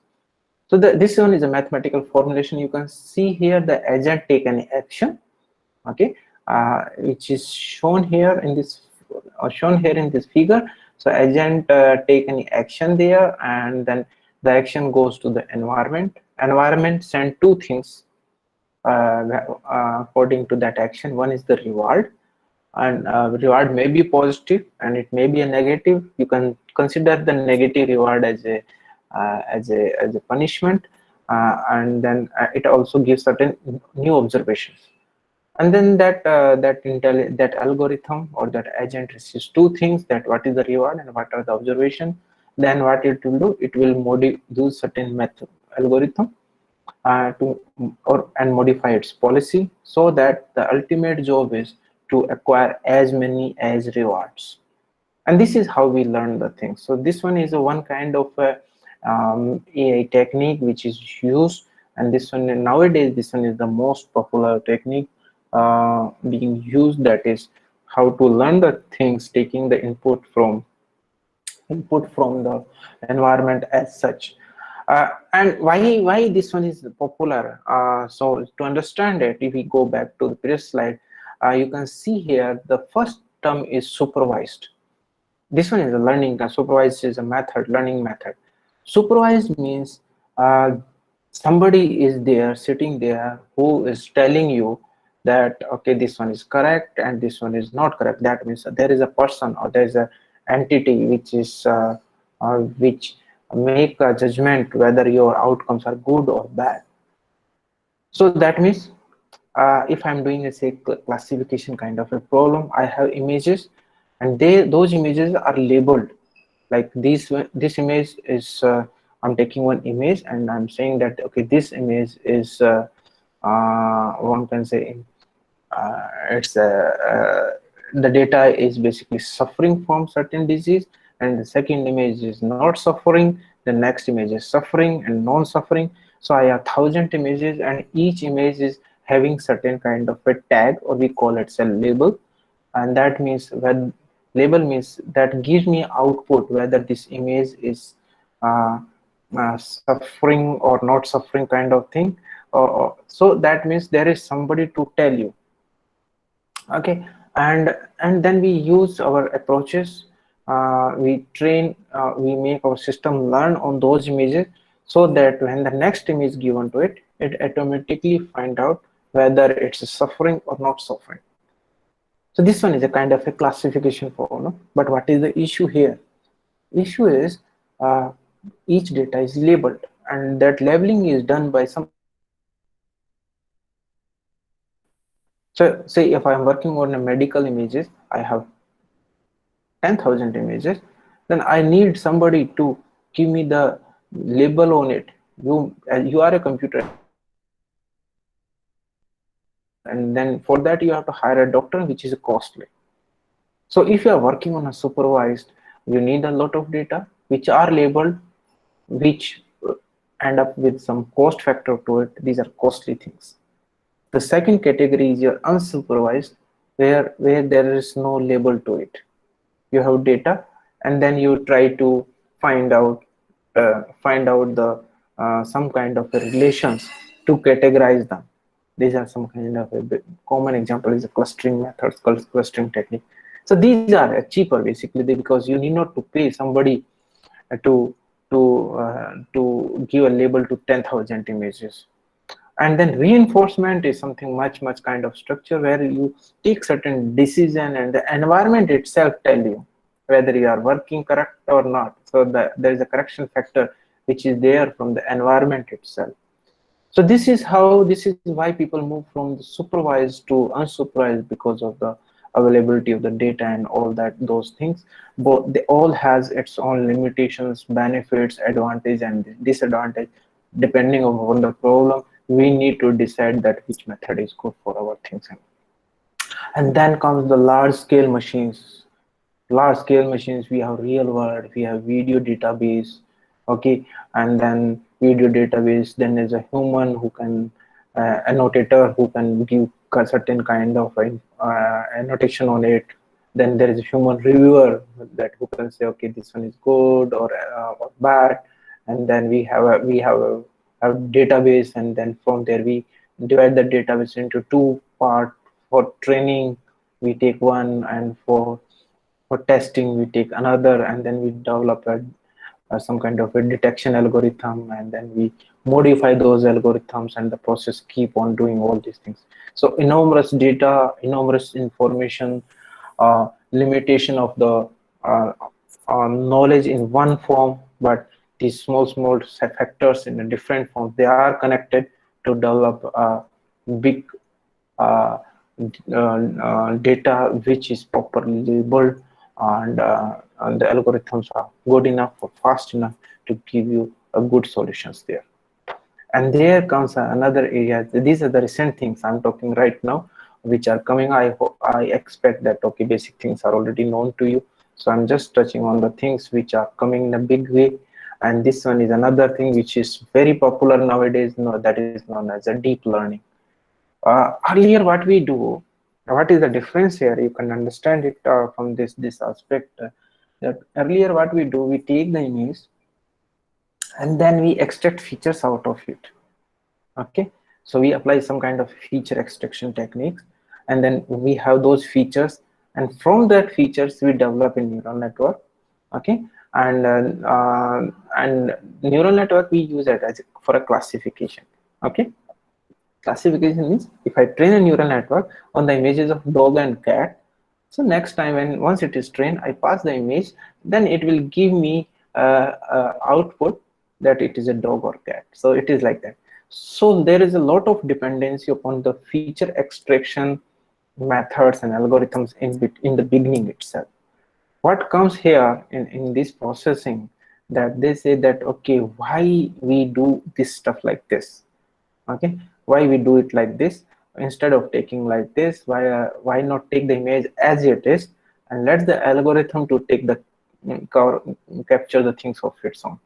So this one is a mathematical formulation. You can see here the agent take an action, okay, which is shown here in this figure. So agent take any action there, and then the action goes to the environment. Environment send two things according to that action. One is the reward, and reward may be positive and it may be a negative. You can consider the negative reward as a punishment, and then it also gives certain new observations. And then that algorithm or that agent receives two things, that what is the reward and what are the observation. Then what it will do, it will do certain method algorithm and modify its policy, so that the ultimate job is to acquire as many as rewards. And this is how we learn the things. So this one is one kind of AI technique which is used, and this one nowadays, this one is the most popular technique being used, that is how to learn the things taking the input from the environment as such. And why this one is popular? So to understand it, if we go back to the previous slide, you can see here the first term is supervised. This one is a learning. Supervised is a method, learning method. Supervised means somebody is there, sitting there, who is telling you that okay, this one is correct and this one is not correct. That means there is a person or there is a entity which is which make a judgment whether your outcomes are good or bad. So that means if I'm doing a say classification kind of a problem, I have images, and those images are labeled. Like this image is I'm taking one image and I'm saying that okay, this image is one can say it's the data is basically suffering from certain disease, and the second image is not suffering, the next image is suffering and non-suffering. So I have 1,000 images, and each image is having certain kind of a tag, or we call it a label. And that means when label means that gives me output whether this image is uh, suffering or not suffering kind of thing. So that means there is somebody to tell you. Okay, and then we use our approaches. We train, we make our system learn on those images, so that when the next image is given to it, it automatically find out whether it's suffering or not suffering. So this one is a kind of a classification problem. But what is the issue here? Issue is uh, each data is labeled, and that labeling is done by some So say if I'm working on a medical images, I have 10,000 images, then I need somebody to give me the label on it. You are a computer, and then for that you have to hire a doctor, which is costly. So if you are working on a supervised, you need a lot of data which are labeled, which end up with some cost factor to it. These are costly things. The second category is your unsupervised, where there is no label to it. You have data, and then you try to find out the some kind of relations to categorize them. These are some kind of a common example is a clustering methods, clustering technique. So these are cheaper basically, because you need not to pay somebody to to give a label to 10,000 images. And then reinforcement is something much kind of structure where you take certain decision and the environment itself tell you whether you are working correct or not. So there is a correction factor which is there from the environment itself. So this is why people move from the supervised to unsupervised, because of the availability of the data and all that, those things. But they all has its own limitations, benefits, advantage and disadvantage. Depending on the problem, we need to decide that which method is good for our things. And then comes the large scale machines. Large scale machines, we have real world, we have video database. Okay, and then video database, then there's a human who can annotator who can give a certain kind of annotation on it. Then there is a human reviewer that who can say okay, this one is good or bad. And then we have a database, and then from there we divide the database into two parts. For training we take one, and for testing we take another, and then we develop some kind of a detection algorithm, and then we modify those algorithms, and the process keep on doing all these things. So enormous data, enormous information, limitation of the knowledge in one form, but these small factors in a different form, they are connected to develop a big data which is properly labeled, and the algorithms are good enough or fast enough to give you a good solutions there. And there comes another area. These are the recent things I'm talking right now, which are coming. I expect that okay, basic things are already known to you, so I'm just touching on the things which are coming in a big way. And this one is another thing which is very popular nowadays, that is known as a deep learning. Earlier what we do, what is the difference here, you can understand it from this aspect, that earlier what we do, we take the image and then we extract features out of it. Okay, so we apply some kind of feature extraction techniques, and then we have those features, and from that features we develop a neural network. Okay, and neural network we use it as for a classification. Okay, classification means if I train a neural network on the images of dog and cat, so next time when once it is trained, I pass the image, then it will give me output that it is a dog or cat. So it is like that. So there is a lot of dependency upon the feature extraction methods and algorithms in the beginning itself. What comes here in this processing, that they say that, okay, why we do this stuff like this? Okay, why we do it like this instead of taking like this? Why not take the image as it is and let the algorithm to take the capture the things of its own?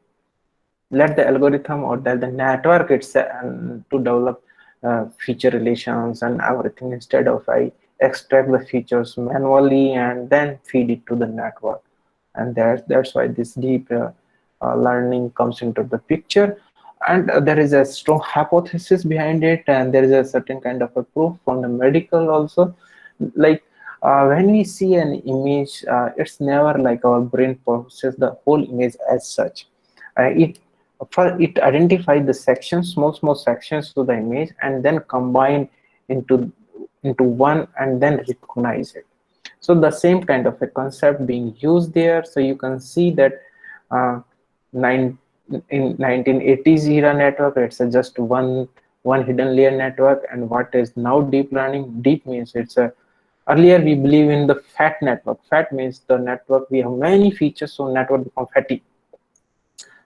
Let the algorithm or the network itself to develop feature relations and everything, instead of I extract the features manually and then feed it to the network. And that's why this deep learning comes into the picture. And there is a strong hypothesis behind it, and there is a certain kind of a proof from the medical also. Like when we see an image, it's never like our brain processes the whole image as such. It identifies the sections, small sections to the image, and then combine into one and then recognize it. So the same kind of a concept being used there. So you can see that in 1980s era network, it's just one hidden layer network. And what is now deep learning? Deep means it's a, earlier we believe in the fat network. Fat means the network we have many features, so network become fatty.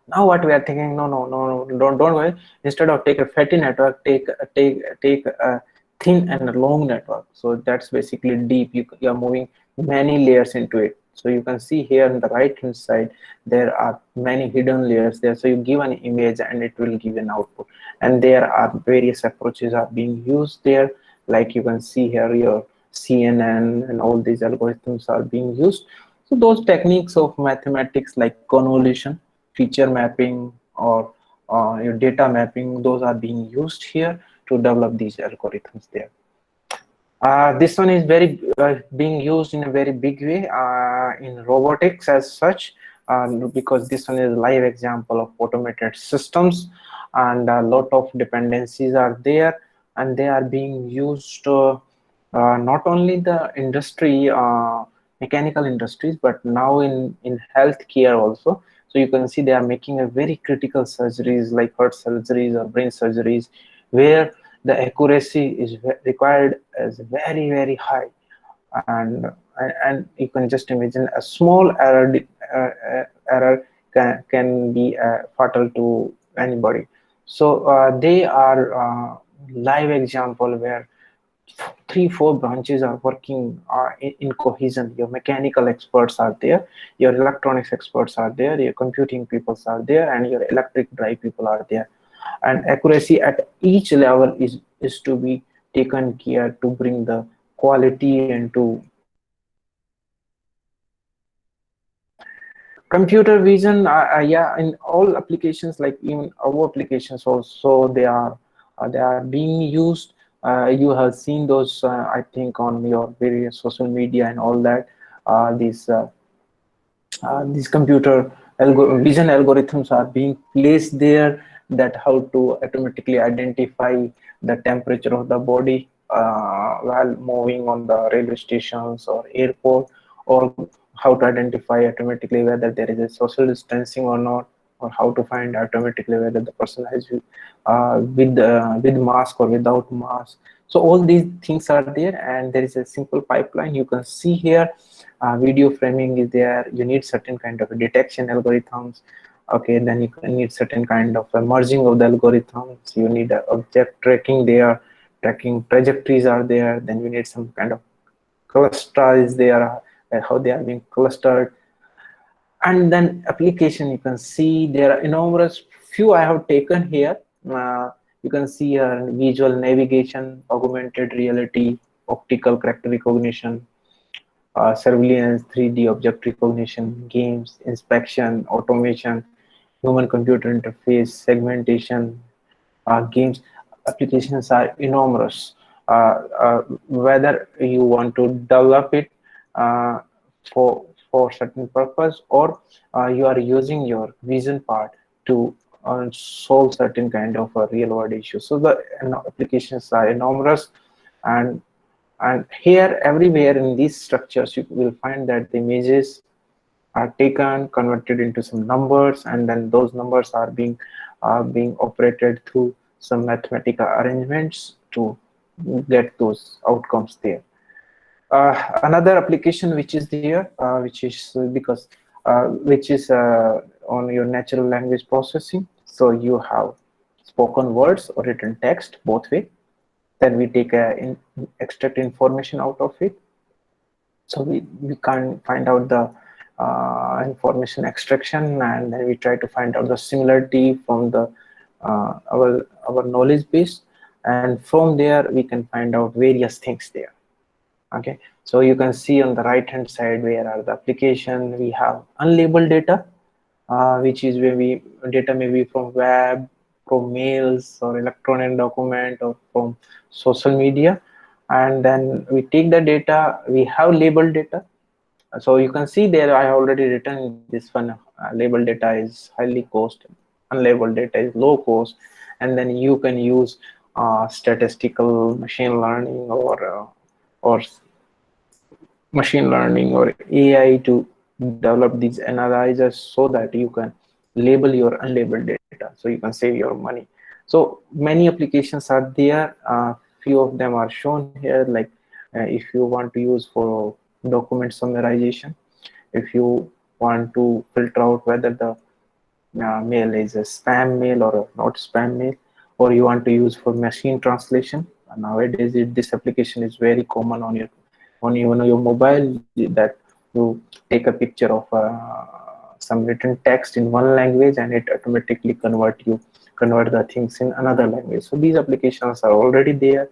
Now what we are thinking, no, don't worry. Instead of take a fatty network, take a thin and a long network. So that's basically deep. You are moving many layers into it. So you can see here on the right hand side, there are many hidden layers there. So you give an image and it will give an output. And there are various approaches are being used there. Like you can see here, your CNN and all these algorithms are being used. So those techniques of mathematics like convolution, feature mapping, or your data mapping, those are being used here to develop these algorithms there. This one is very being used in a very big way in robotics as such, because this one is a live example of automated systems, and a lot of dependencies are there, and they are being used not only the industry, mechanical industries, but now in healthcare also. So you can see they are making a very critical surgeries like heart surgeries or brain surgeries, where the accuracy is required as very high, and you can just imagine a small error can be fatal to anybody. So they are live example where 3-4 branches are working in cohesion. Your mechanical experts are there, your electronics experts are there, your computing people are there, and your electric drive people are there. And accuracy at each level is to be taken care to bring the quality and to computer vision. Yeah, in all applications, like even our applications also, they are being used. You have seen those, I think, on your various social media and all that. These computer vision algorithms are being placed there, that how to automatically identify the temperature of the body while moving on the railway stations or airport, or how to identify automatically whether there is a social distancing or not, or how to find automatically whether the person has with mask or without mask. So all these things are there, and there is a simple pipeline. You can see here video framing is there. You need certain kind of detection algorithms. Okay, then you need certain kind of merging of the algorithms. You need object tracking there, tracking trajectories are there. Then you need some kind of cluster is there, how they are being clustered. And then application, you can see there are enormous few I have taken here. You can see here visual navigation, augmented reality, optical character recognition, surveillance, 3D object recognition, games, inspection, automation, human computer interface, segmentation, games. Applications are enormous. Whether you want to develop it uh, for certain purpose, or you are using your vision part to solve certain kind of a real world issue. So the applications are enormous, and here everywhere in these structures you will find that the images are taken, converted into some numbers, and then those numbers are being operated through some mathematical arrangements to get those outcomes there. Another application which is there, which is on your natural language processing. So you have spoken words or written text, both way. Then we take extract information out of it. So we can find out the information extraction, and then we try to find out the similarity from the our knowledge base, and from there we can find out various things there. Okay, so you can see on the right hand side where are the application. We have unlabeled data, which is where we data may be from web, from mails or electronic document, or from social media. And then we take the data, we have labeled data. So you can see there I have already written this one. Labeled data is highly cost, unlabeled data is low cost, and then you can use statistical machine learning or machine learning or AI to develop these analyzers so that you can label your unlabeled data, so you can save your money. So many applications are there. Few of them are shown here, like if you want to use for document summarization, if you want to filter out whether the mail is a spam mail or a not spam mail, or you want to use for machine translation. Nowadays this application is very common on your mobile, that you take a picture of some written text in one language and it automatically convert the things in another language. So these applications are already there.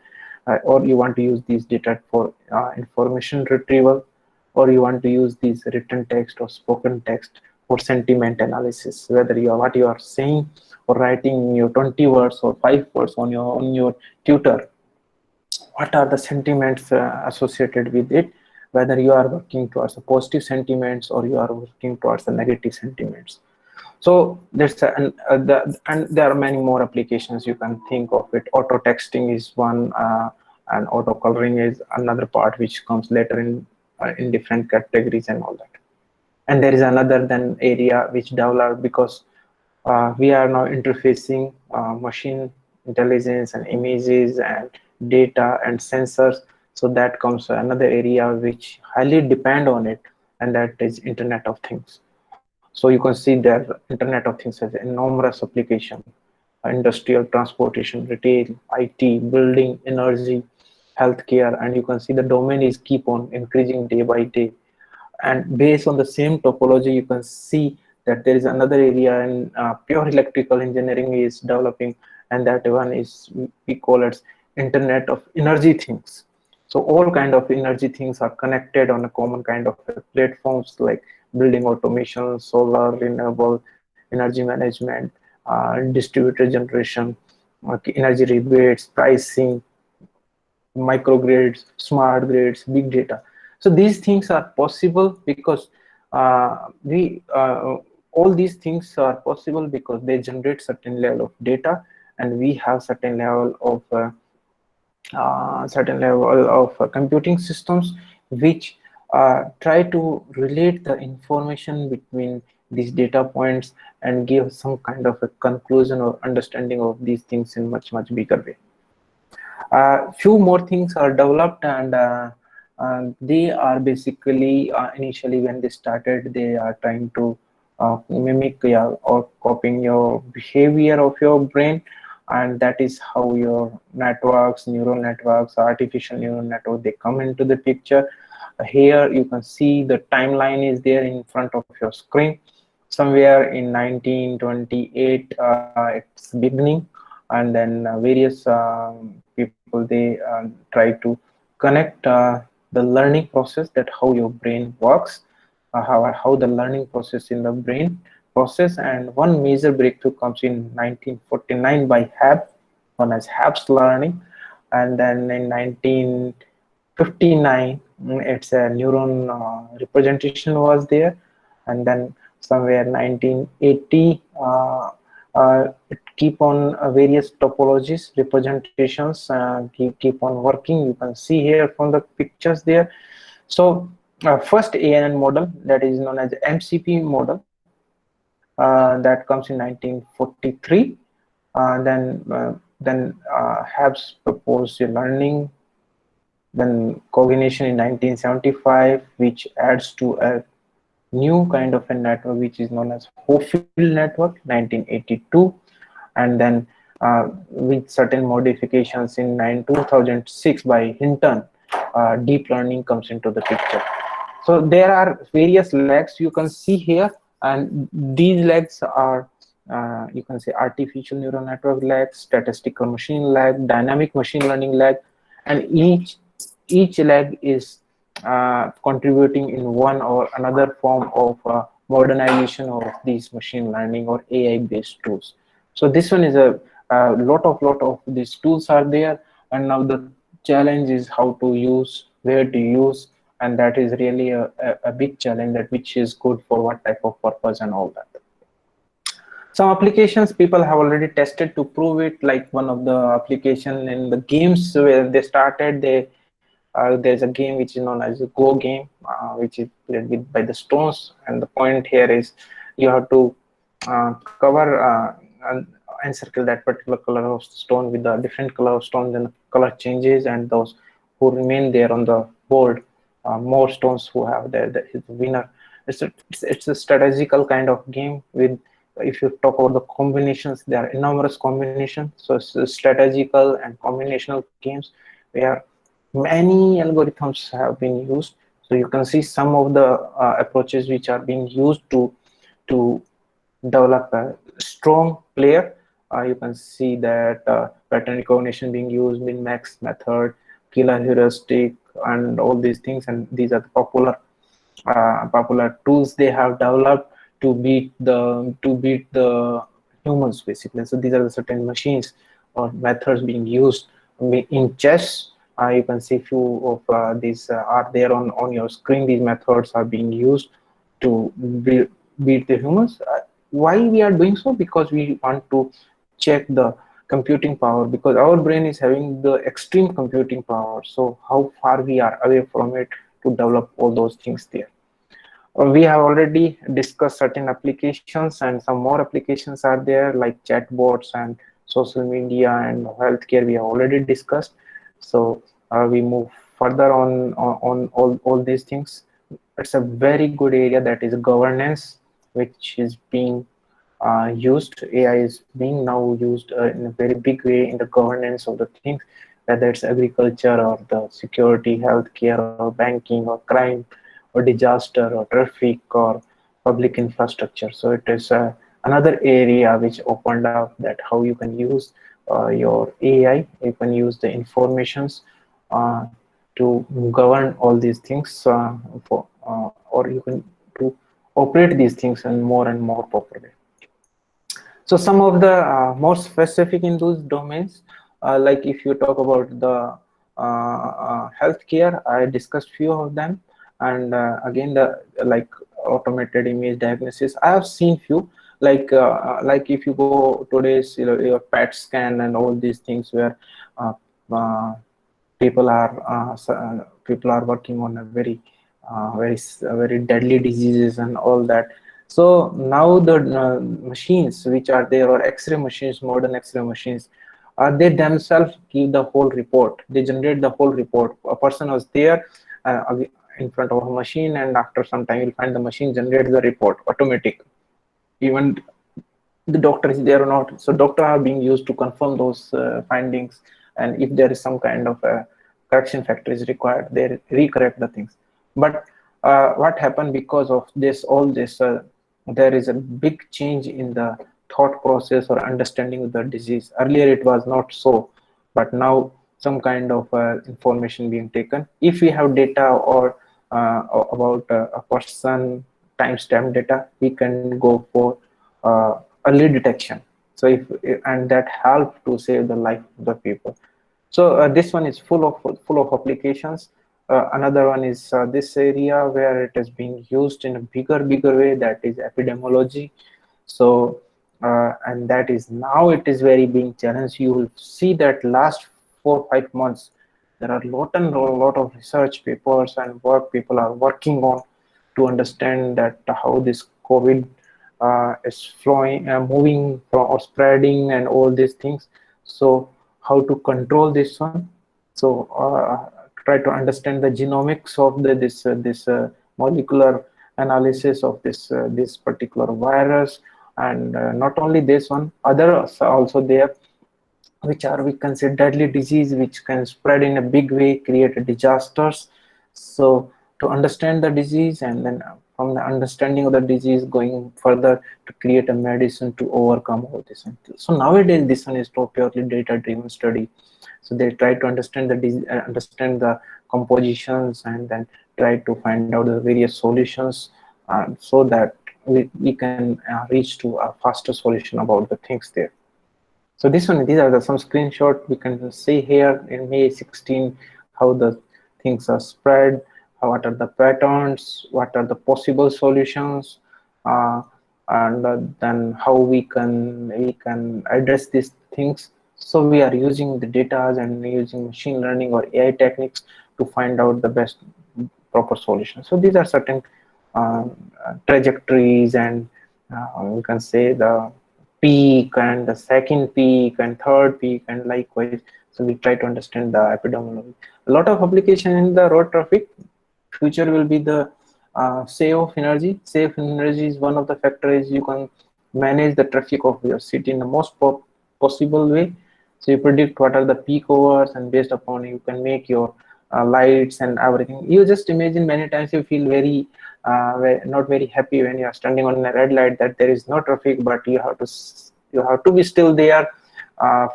Or you want to use these data for information retrieval, or you want to use these written text or spoken text for sentiment analysis, whether what you are saying or writing in your 20 words or 5 words on your tutor, what are the sentiments associated with it, whether you are working towards the positive sentiments or you are working towards the negative sentiments. So there's and there are many more applications you can think of it. Auto texting is one, and auto coloring is another part which comes later in different categories and all that. And there is another then area which developed because we are now interfacing machine intelligence and images and data and sensors. So that comes another area which highly depend on it, and that is Internet of Things. So you can see that Internet of Things has enormous application: industrial, transportation, retail, IT, building, energy, healthcare, and you can see the domain is keep on increasing day by day. And based on the same topology, you can see that there is another area in pure electrical engineering is developing, and that one is, we call it Internet of Energy Things. So all kind of energy things are connected on a common kind of platforms, like building automation, solar, renewable energy management, distributed generation, energy rebates, pricing, microgrids, smart grids, big data. So these things are possible because all these things are possible because they generate certain level of data, and we have certain level of computing systems which try to relate the information between these data points and give some kind of a conclusion or understanding of these things in much bigger way. Few more things are developed, and they are basically initially when they started, they are trying to mimic or copying your behavior of your brain, and that is how your networks, neural networks, artificial neural network, they come into the picture. Here you can see the timeline is there in front of your screen. Somewhere in 1928 it's beginning, and then various people, they try to connect the learning process, that how your brain works, how the learning process in the brain process. And one major breakthrough comes in 1949 by Hab, known as Hab's learning. And then in 1959 it's a neuron representation was there. And then somewhere 1980 it keep on various topologies, representations keep on working. You can see here from the pictures there. So first ANN model, that is known as MCP model, that comes in 1943. Then Habs proposed learning, then cognition in 1975, which adds to a new kind of a network which is known as Hofield network, 1982. And then with certain modifications in 2006 by Hinton, deep learning comes into the picture. So there are various legs you can see here, and these legs are you can say artificial neural network leg, statistical machine leg, dynamic machine learning leg, and each leg is contributing in one or another form of modernization of these machine learning or AI based tools. So this one is a lot of these tools are there, and now the challenge is how to use, where to use, and that is really a big challenge, that which is good for what type of purpose and all that. Some applications people have already tested to prove it, like one of the application in the games where they started, there's a game which is known as a Go game, which is played with by the stones, and the point here is you have to cover and encircle that particular color of stone with a different color of stone, then the color changes, and those who remain there on the board, more stones who have there, that is the winner. It's a strategical kind of game. With, if you talk about the combinations, there are enormous combinations. So it's strategical and combinational games where many algorithms have been used. So you can see some of the approaches which are being used to develop a strong player. You can see that pattern recognition being used, min-max method, killer heuristic, and all these things. And these are the popular tools they have developed to beat the humans, basically. So these are the certain machines or methods being used in chess. You can see few of these are there on your screen. These methods are being used to beat the humans. Why we are doing so? Because we want to check the computing power, because our brain is having the extreme computing power. So how far we are away from it to develop all those things there. We have already discussed certain applications, and some more applications are there, like chatbots and social media and healthcare we have already discussed. So we move further on all these things. It's a very good area, that is governance, which is being used. AI is being now used in a very big way in the governance of the things, whether it's agriculture or the security, healthcare, or banking, or crime, or disaster, or traffic, or public infrastructure. So it is another area which opened up, that how you can use your AI, you can use the informations to govern all these things, or you can to operate these things in more and more properly. So some of the more specific in those domains, like if you talk about the healthcare, I discussed few of them. And again, the like automated image diagnosis, I have seen few, like if you go today's your PET scan and all these things, where people are working on a very deadly diseases and all that. So now the machines which are there, or X-ray machines, modern X-ray machines, they themselves give the whole report. They generate the whole report. A person was there in front of a machine, and after some time you'll find the machine generates the report automatic. Even the doctor is there or not. So doctor are being used to confirm those findings, and if there is some kind of a correction factor is required, they recorrect the things. But what happened because of this, all this, there is a big change in the thought process or understanding of the disease. Earlier it was not so, but now some kind of information being taken. If we have data or about a person timestamp data, we can go for early detection. So and that help to save the life of the people. So this one is full of applications. Another one is this area where it is being used in a bigger way, that is epidemiology. So and that is now it is very being challenged. You will see that last 4 5 months there are lot of research papers and work people are working on to understand that how this COVID is flowing, moving from or spreading and all these things. So how to control this one. So try to understand the genomics of this molecular analysis of this particular virus. And not only this one, others are also there, which are we consider deadly disease, which can spread in a big way, create disasters. So to understand the disease, and then from the understanding of the disease going further to create a medicine to overcome all this. So nowadays this one is purely data driven study. So they try to understand understand the compositions, and then try to find out the various solutions, so that we can reach to a faster solution about the things there. So these are some screenshots we can see here in May 16, how the things are spread, what are the patterns, what are the possible solutions, and then how we can address these things. So we are using the data and using machine learning or AI techniques to find out the best proper solution. So these are certain trajectories, and you can say the peak and the second peak and third peak and likewise. So we try to understand the epidemiology. A lot of application in the road traffic. Future will be the save of energy. Save energy is one of the factors. You can manage the traffic of your city in the most possible way. So you predict what are the peak hours, and based upon you can make your lights and everything. You just imagine many times you feel not very happy when you are standing on a red light that there is no traffic, but you have to be still there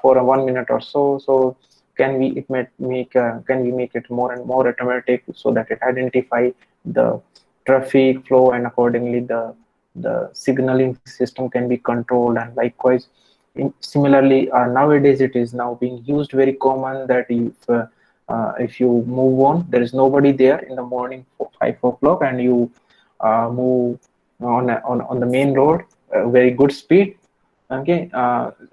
for a 1 minute or so. So can we make it more and more automatic, so that it identify the traffic flow, and accordingly the signaling system can be controlled. And likewise, similarly, nowadays it is now being used very common that if you move on, there is nobody there in the morning for 5 o'clock, and you move on the main road, very good speed, okay,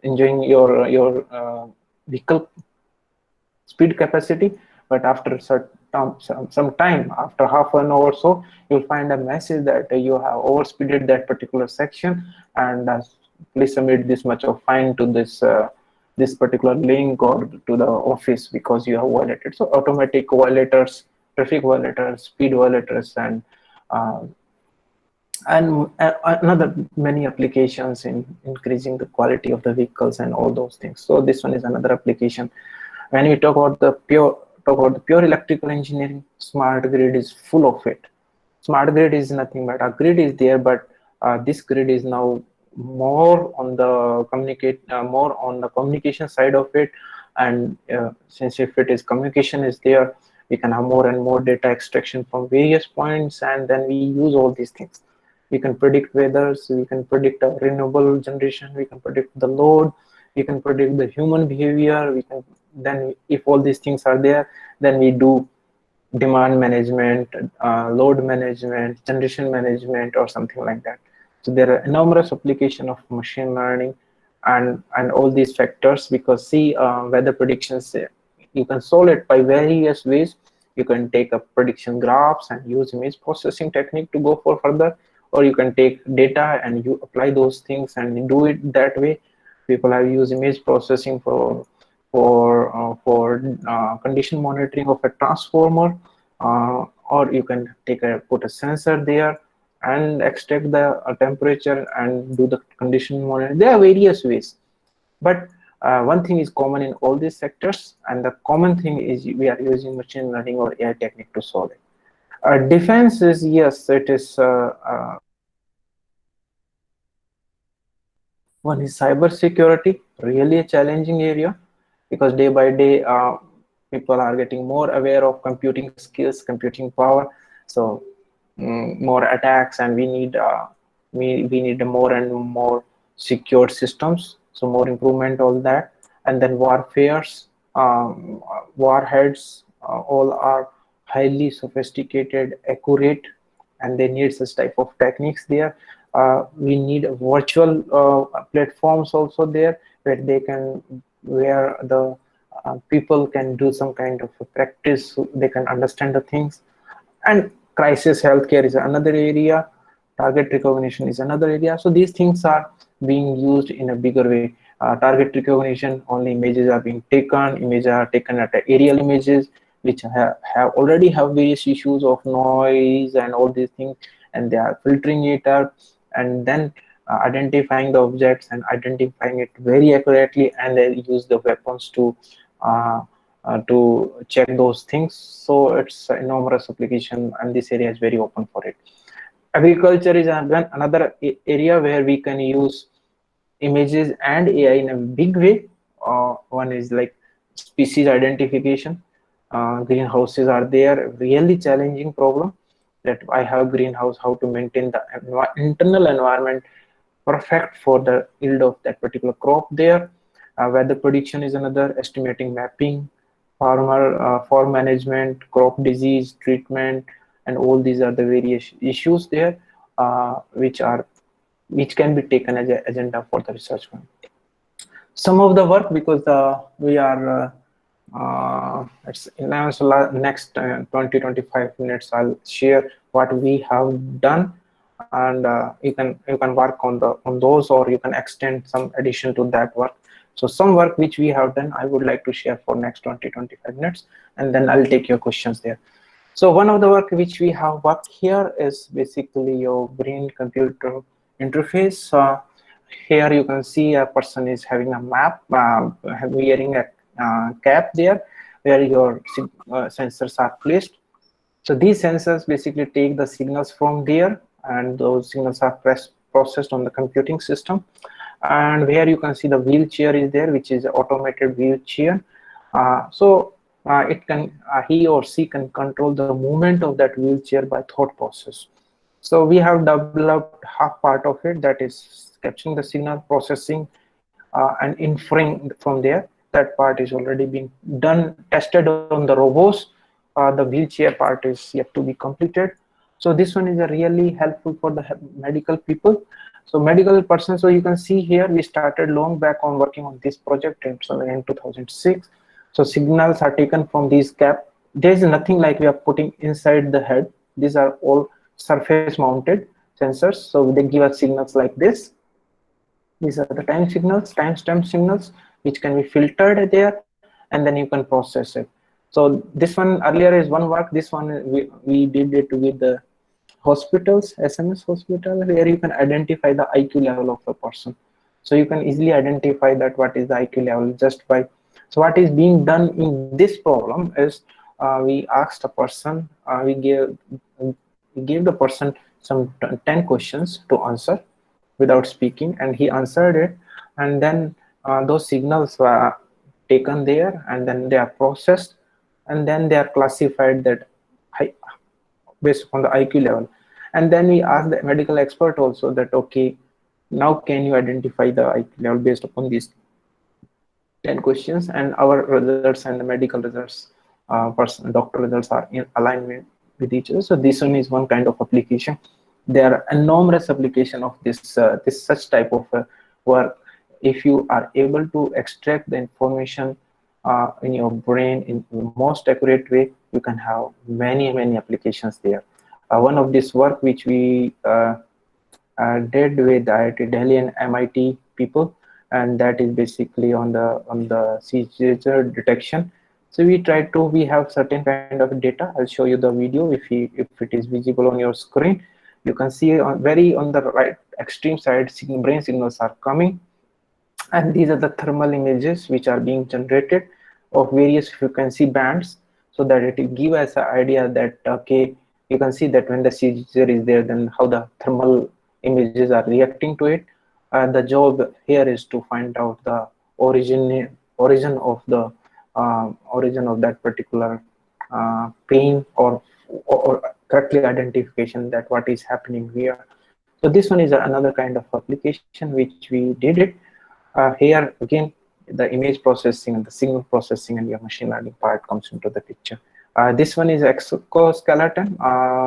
enjoying your vehicle speed capacity. But after some time, after half an hour or so, you'll find a message that you have overspeeded that particular section, and please submit this much of fine to this particular link or to the office because you have violated. So automatic violators, traffic violators, speed violators, and another many applications in increasing the quality of the vehicles and all those things. So this one is another application. When we talk about the pure electrical engineering, smart grid is full of it. Smart grid is nothing but a grid is there, but this grid is now more on the communication side of it. And since if it is communication is there, we can have more and more data extraction from various points, and then we use all these things. We can predict weathers, we can predict renewable generation, we can predict the load, we can predict the human behavior. We can then, if all these things are there, then we do demand management, load management, generation management, or something like that. So there are numerous applications of machine learning and all these factors, because see, weather predictions, you can solve it by various ways. You can take a prediction graphs and use image processing technique to go for further, or you can take data and you apply those things and do it that way. People have used image processing for condition monitoring of a transformer, or you can put a sensor there and extract the temperature and do the condition monitoring. There are various ways, but one thing is common in all these sectors, and the common thing is we are using machine learning or AI technique to solve it. Defense is, yes, it is one is cyber security, really a challenging area, because day by day people are getting more aware of computing skills, computing power. So more attacks, and we need more and more secure systems. So more improvement on that. And then warfares, warheads, all are highly sophisticated, accurate, and they need such type of techniques there. We need virtual platforms also there, where they can, where the people can do some kind of a practice, so they can understand the things. And crisis healthcare is another area, target recognition is another area. So these things are being used in a bigger way. Target recognition, only images are being taken, images are taken at aerial images, which have already have various issues of noise and all these things, and they are filtering it out, and then identifying the objects and identifying it very accurately, and they use the weapons uh, to check those things. So it's an enormous application, and this area is very open for it. Agriculture is another area where we can use images and AI in a big way. One is like species identification. Greenhouses are there, really challenging problem, that I have greenhouse, how to maintain the internal environment perfect for the yield of that particular crop there. Weather prediction is another, estimating, mapping, farm management, crop disease treatment, and all these are the various issues there, which can be taken as an agenda for the research one. Some of the work, because we are it's now, so next 20-25 minutes I'll share what we have done, and you can work on those, or you can extend some addition to that work. So some work which we have done, I would like to share for next 20-25 minutes, and then I'll take your questions there. So one of the work which we have worked here is basically your brain computer interface. Here you can see a person is having a map, wearing a cap there, where your sensors are placed. So these sensors basically take the signals from there, and those signals are processed on the computing system. And where you can see the wheelchair is there, which is an automated wheelchair. It can, he or she can control the movement of that wheelchair by thought process. So we have developed half part of it, that is capturing the signal, processing, and inferring from there. That part is already being done, tested on the robots. The wheelchair part is yet to be completed. So this one is a really helpful for the medical people. So medical person, so you can see here, we started long back on working on this project in 2006. So signals are taken from these cap. There is nothing like we are putting inside the head. These are all surface mounted sensors. So they give us signals like this. These are the time signals, timestamp signals, which can be filtered there, and then you can process it. So this one earlier is one work. This one we did it with the hospitals, SMS hospital, where you can identify the IQ level of a person. So you can easily identify that what is the IQ level just by. So what is being done in this problem is, we asked a person, we gave the person some 10 questions to answer without speaking, and he answered it, and then those signals were taken there, and then they are processed, and then they are classified that based on the IQ level. And then we asked the medical expert also that, okay, now can you identify the IQ level based upon these 10 questions, and our results and the medical results, doctor results are in alignment with each other. So this one is one kind of application. There are enormous application of this such type of work. If you are able to extract the information in your brain in the most accurate way, you can have many applications there. One of this work which we did with IIT Delhi and MIT people, and that is basically on the seizure detection. So we have certain kind of data. I'll show you the video if it is visible on your screen. You can see on the right extreme side, brain signals are coming, and these are the thermal images which are being generated of various frequency bands, so that it will give us an idea that, okay, You can see that when the seizure is there, then how the thermal images are reacting to it. The job here is to find out the origin of the origin of that particular pain, or correctly identification that what is happening here. So this one is another kind of application which we did it. Here again, the image processing and the signal processing and your machine learning part comes into the picture. This one is exoskeleton,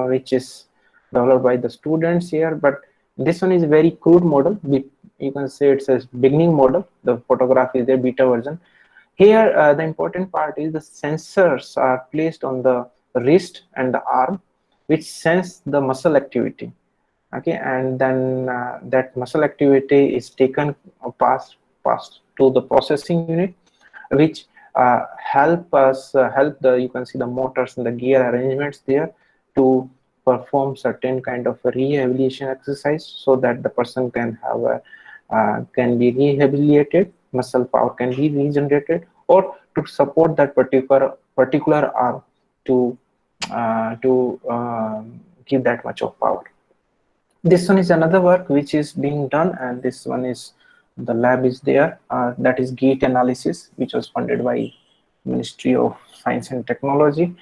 which is developed by the students here, but this one is very crude model. You can say it's a beginning model. The photograph is their beta version. Here, the important part is the sensors are placed on the wrist and the arm, which sense the muscle activity. Okay, and then that muscle activity is taken passed to the processing unit, which help the, you can see the motors and the gear arrangements there to perform certain kind of a rehabilitation exercise, so that the person can have a can be rehabilitated, muscle power can be regenerated, or to support that particular arm to give that much of power. This one is another work which is being done, and this one is the lab is there, that is gate analysis, which was funded by Ministry of Science and Technology.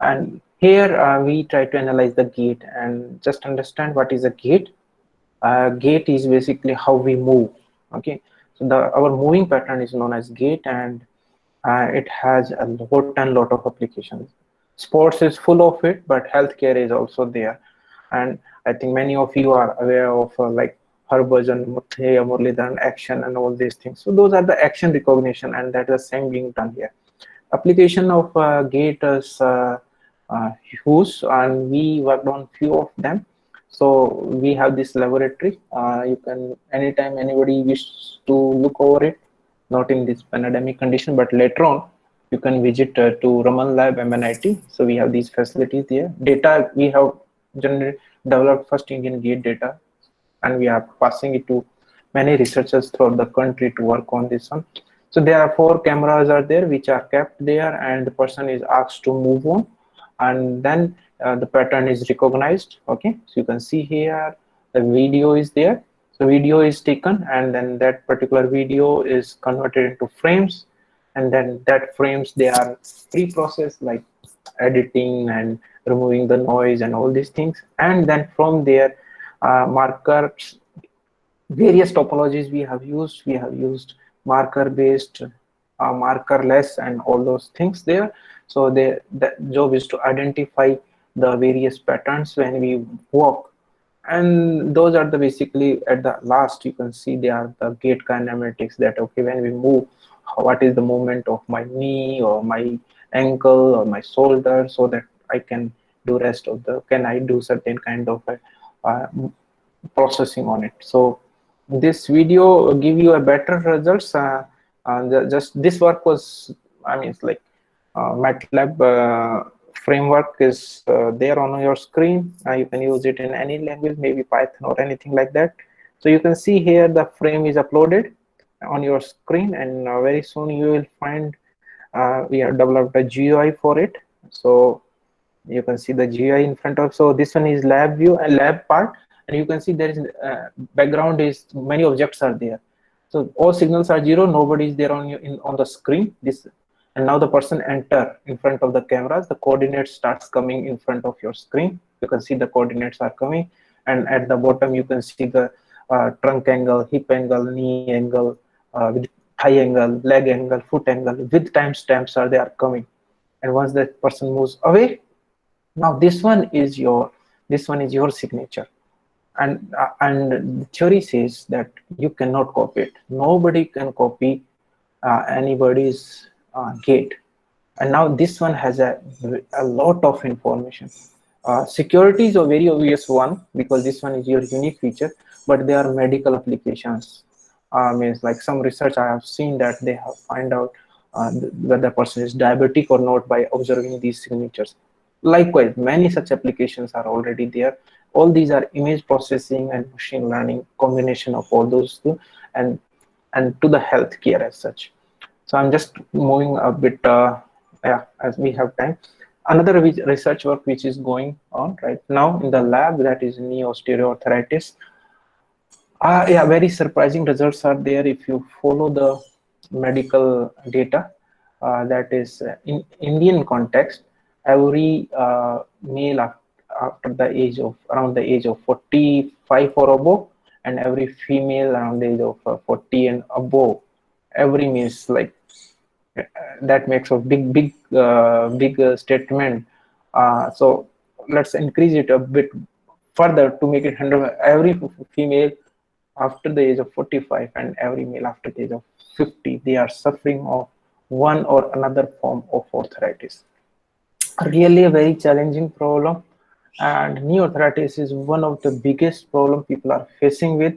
And here we try to analyze the gate and just understand what is a gate. Gate is basically how we move. Okay, so our moving pattern is known as gate, and it has a lot of applications. Sports is full of it, but healthcare is also there. And I think many of you are aware of like Harbhajan, Muthaya, Muralidharan, action, and all these things. So those are the action recognition, and that is the same being done here. Application of gate is huge, and we worked on few of them. So we have this laboratory. You can anytime anybody wishes to look over it, not in this pandemic condition, but later on you can visit to Raman Lab, MNIT. So we have these facilities there. Data we have developed first Indian gate data, and we are passing it to many researchers throughout the country to work on this one. So there are 4 cameras are there which are kept there, and the person is asked to move on, and then the pattern is recognized. Okay, so you can see here the video is there. So video is taken, and then that particular video is converted into frames, and then that frames, they are pre-processed, like editing and removing the noise and all these things. And then from there, markers, various topologies we have used marker based, markerless, and all those things there. So the job is to identify the various patterns when we walk, and those are the basically at the last you can see they are the gait kinematics, that okay, when we move, what is the movement of my knee or my ankle or my shoulder, so that I can do rest of the, can I do certain kind of processing on it. So this video give you a better results. Just this work was, I mean, it's like MATLAB framework is there on your screen. You can use it in any language, maybe Python or anything like that. So you can see here the frame is uploaded on your screen, and very soon you will find we have developed a GUI for it. So you can see the GUI in front of. So this one is lab view and lab part, and you can see there is background is many objects are there. So all signals are 0, nobody is there on the screen. This, and now the person enter in front of the cameras, the coordinates starts coming in front of your screen. You can see the coordinates are coming, and at the bottom you can see the trunk angle, hip angle, knee angle, with thigh angle, leg angle, foot angle, with timestamps are they are coming. And once that person moves away, now this one is your signature. And the theory says that you cannot copy it. Nobody can copy anybody's gate. And now this one has a lot of information. Security is a very obvious one, because this one is your unique feature, but there are medical applications. Means like some research I have seen that they have find out whether the person is diabetic or not by observing these signatures. Likewise, many such applications are already there. All these are image processing and machine learning, combination of all those two, and to the healthcare as such. So I'm just moving a bit, yeah, as we have time. Another research work which is going on right now in the lab, that is neosteoarthritis. Yeah, very surprising results are there if you follow the medical data. That is in Indian context, every male after the age of around the age of 45 or above, and every female around the age of 40 and above, every male is like that makes a big statement. So let's increase it a bit further to make it 100. Every female after the age of 45 and every male after the age of 50, they are suffering of one or another form of arthritis. Really a very challenging problem, and knee arthritis is one of the biggest problem people are facing with.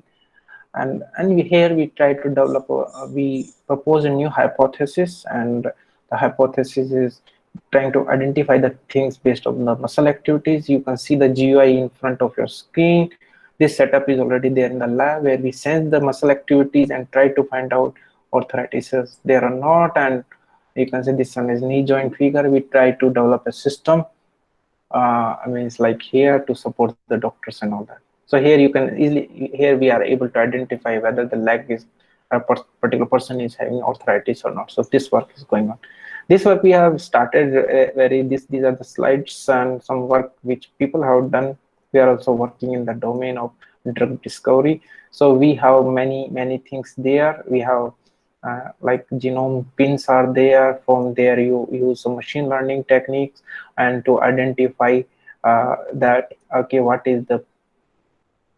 Here we try to develop we propose a new hypothesis, and the hypothesis is trying to identify the things based on the muscle activities. You can see the GUI in front of your screen. This setup is already there in the lab, where we sense the muscle activities and try to find out arthritis is there or not. And you can see this one is knee joint figure. We try to develop a system, I mean, it's like here to support the doctors and all that. So here you can easily, here we are able to identify whether the leg is, a particular person is having arthritis or not. So this work is going on. This work we have started these are the slides and some work which people have done. We are also working in the domain of drug discovery. So we have many things there. We have like genome pins are there. From there you use some machine learning techniques and to identify that okay, what is the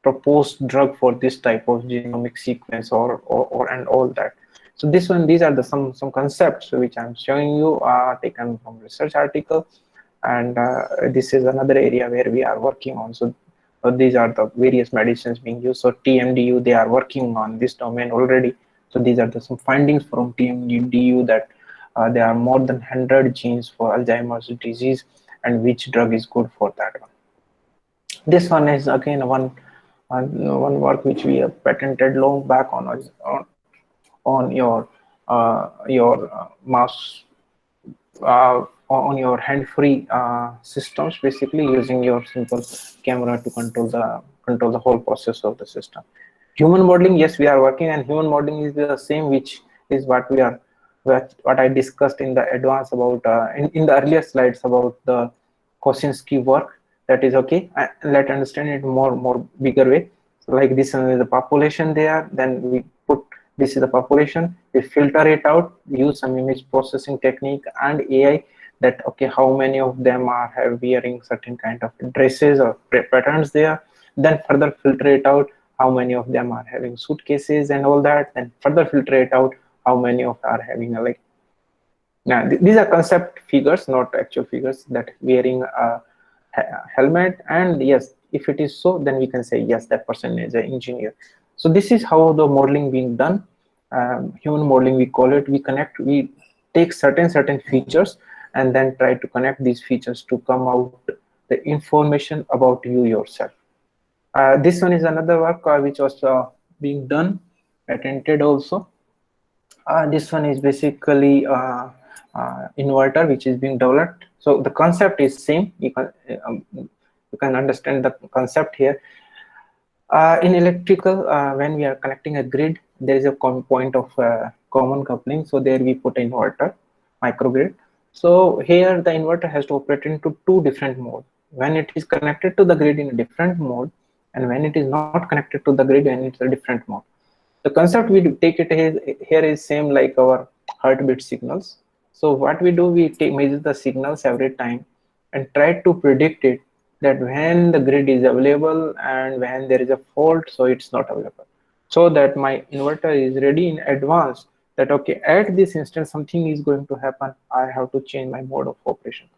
proposed drug for this type of genomic sequence or and all that. So these are the some concepts which I'm showing you taken from research article, and this is another area where we are working on. So these are the various medicines being used. So TMDU, they are working on this domain already. So these are some findings from TMDU that there are more than 100 genes for Alzheimer's disease, and which drug is good for that one. This one is again one work which we have patented long back on your mouse on your hand-free systems, basically using your simple camera to control the whole process of the system. Human modeling, yes, we are working, and human modeling is the same, which is what I discussed in the advance about in the earlier slides about the Kosinski work. That is okay. Let's understand it more bigger way. So like this one is the population there. Then we put this is the population. We filter it out. Use some image processing technique and AI. That okay, how many of them are wearing certain kind of dresses or patterns there. Then further filter it out. How many of them are having suitcases and all that. Then further filter it out. How many of are having a like. Now these are concept figures, not actual figures. That wearing a helmet, and yes, if it is so, then we can say yes, that person is an engineer. So this is how the modeling being done. Human modeling, we call it. We take certain features and then try to connect these features to come out the information about you yourself. This one is another work which was being done, patented also. This one is basically inverter which is being developed. So the concept is same. You can understand the concept here. In electrical, when we are connecting a grid, there is a point of common coupling. So there we put inverter, microgrid. So here the inverter has to operate into two different modes. When it is connected to the grid in a different mode, and when it is not connected to the grid and it's a different mode. The concept we take it here is same like our heartbeat signals. So what we do, we measure the signals every time and try to predict it, that when the grid is available and when there is a fault, so it's not available. So that my inverter is ready in advance that okay, at this instant something is going to happen, I have to change my mode of operation.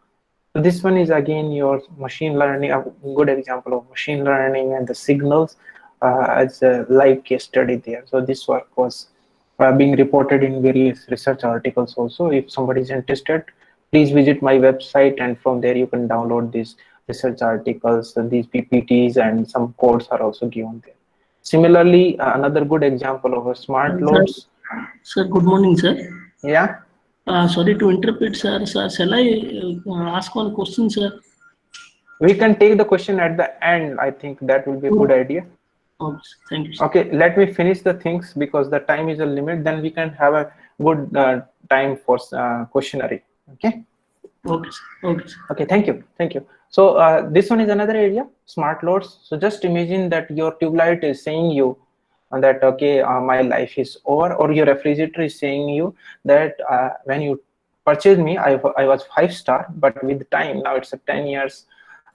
So this one is again your machine learning, a good example of machine learning and the signals as a live case study there. So this work was being reported in various research articles also. If somebody is interested, please visit my website, and from there you can download these research articles, these PPTs, and some codes are also given there. Similarly, another good example of a smart loads. Sir, good morning, sir. Yeah. Sorry to interrupt, sir. Sir, shall I ask one question, sir? We can take the question at the end. I think that will be a good idea. Oh, thank you, sir. Okay, let me finish the things because the time is a limit. Then we can have a good time for questionnaire. Okay. Okay, sir. Okay, sir. Okay, thank you, thank you. So this one is another area, smart loads. So just imagine that your tube light is saying you that okay, my life is over, or your refrigerator is saying you that when you purchased me, I was 5-star, but with time now it's a 10 years.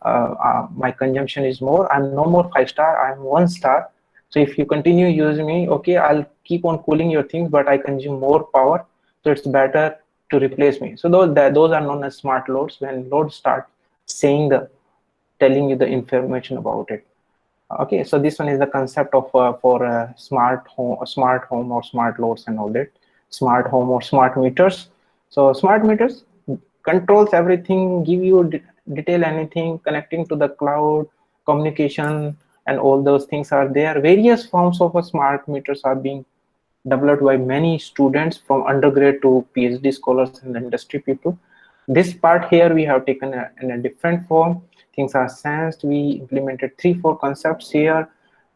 My consumption is more. I'm no more 5-star. I'm 1-star. So if you continue using me, okay, I'll keep on cooling your things, but I consume more power. So it's better to replace me. So those are known as smart loads. When loads start saying telling you the information about it. Okay, so this one is the concept of for smart home or smart loads and all that. Smart home or smart meters. So smart meters controls everything, give you detail anything connecting to the cloud, communication, and all those things are there. Various forms of smart meters are being developed by many students from undergrad to PhD scholars and industry people. This part here we have taken in a different form. Things are sensed. We implemented 3-4 concepts here.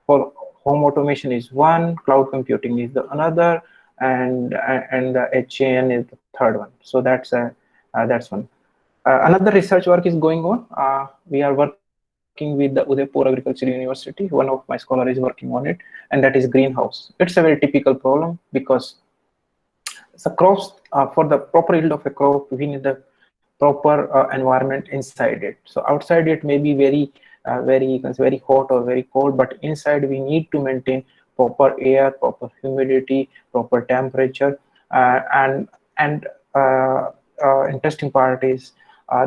For home automation is one, cloud computing is the another, and the HAN is the third one. So that's one. Another research work is going on. We are working with the Udaipur Agricultural University. One of my scholars is working on it, and that is greenhouse. It's a very typical problem because the crops for the proper yield of a crop, we need the proper environment inside it. So outside it may be very hot or very cold, but inside we need to maintain proper air, proper humidity, proper temperature, and interesting part is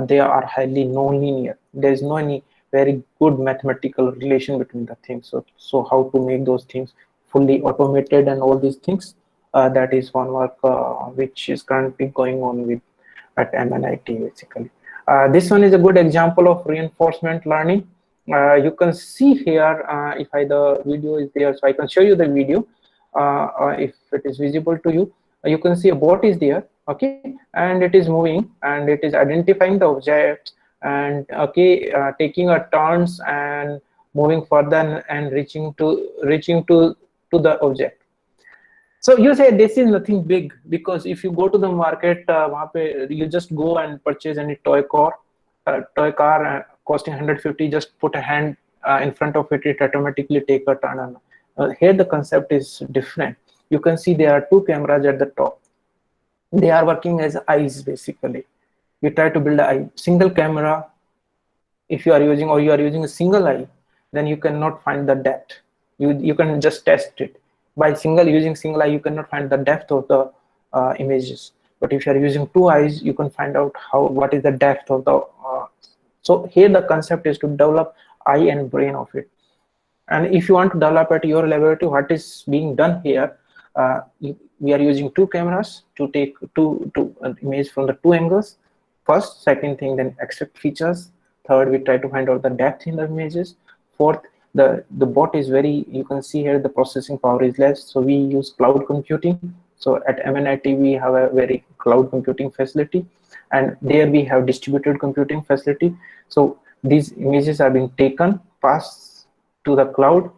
they are highly non-linear. There is no any very good mathematical relation between the things. So how to make those things fully automated and all these things, that is one work which is currently going on with at MNIT basically. This one is a good example of reinforcement learning. You can see here if the video is there, so I can show you the video if it is visible to you. You can see a bot is there, okay, and it is moving and it is identifying the objects and okay, taking a turns and moving further and reaching to the object. So you say this is nothing big, because if you go to the market, you just go and purchase any toy car costing 150, just put a hand in front of it, it automatically take a turn. Here the concept is different. You can see there are 2 cameras at the top. They are working as eyes basically. You try to build a single camera. If you are using a single eye, then you cannot find the depth. You can just test it. By using single eye, you cannot find the depth of the images. But if you are using 2 eyes, you can find out what is the depth of the. So here the concept is to develop eye and brain of it. And if you want to develop at your laboratory, what is being done here? We are using 2 cameras to take two image from the 2 angles. First, second thing, then extract features. Third, we try to find out the depth in the images. Fourth, the bot is very, you can see here the processing power is less, so we use cloud computing. So at MNIT we have a very cloud computing facility, and there we have distributed computing facility. So these images are being taken, passed to the cloud,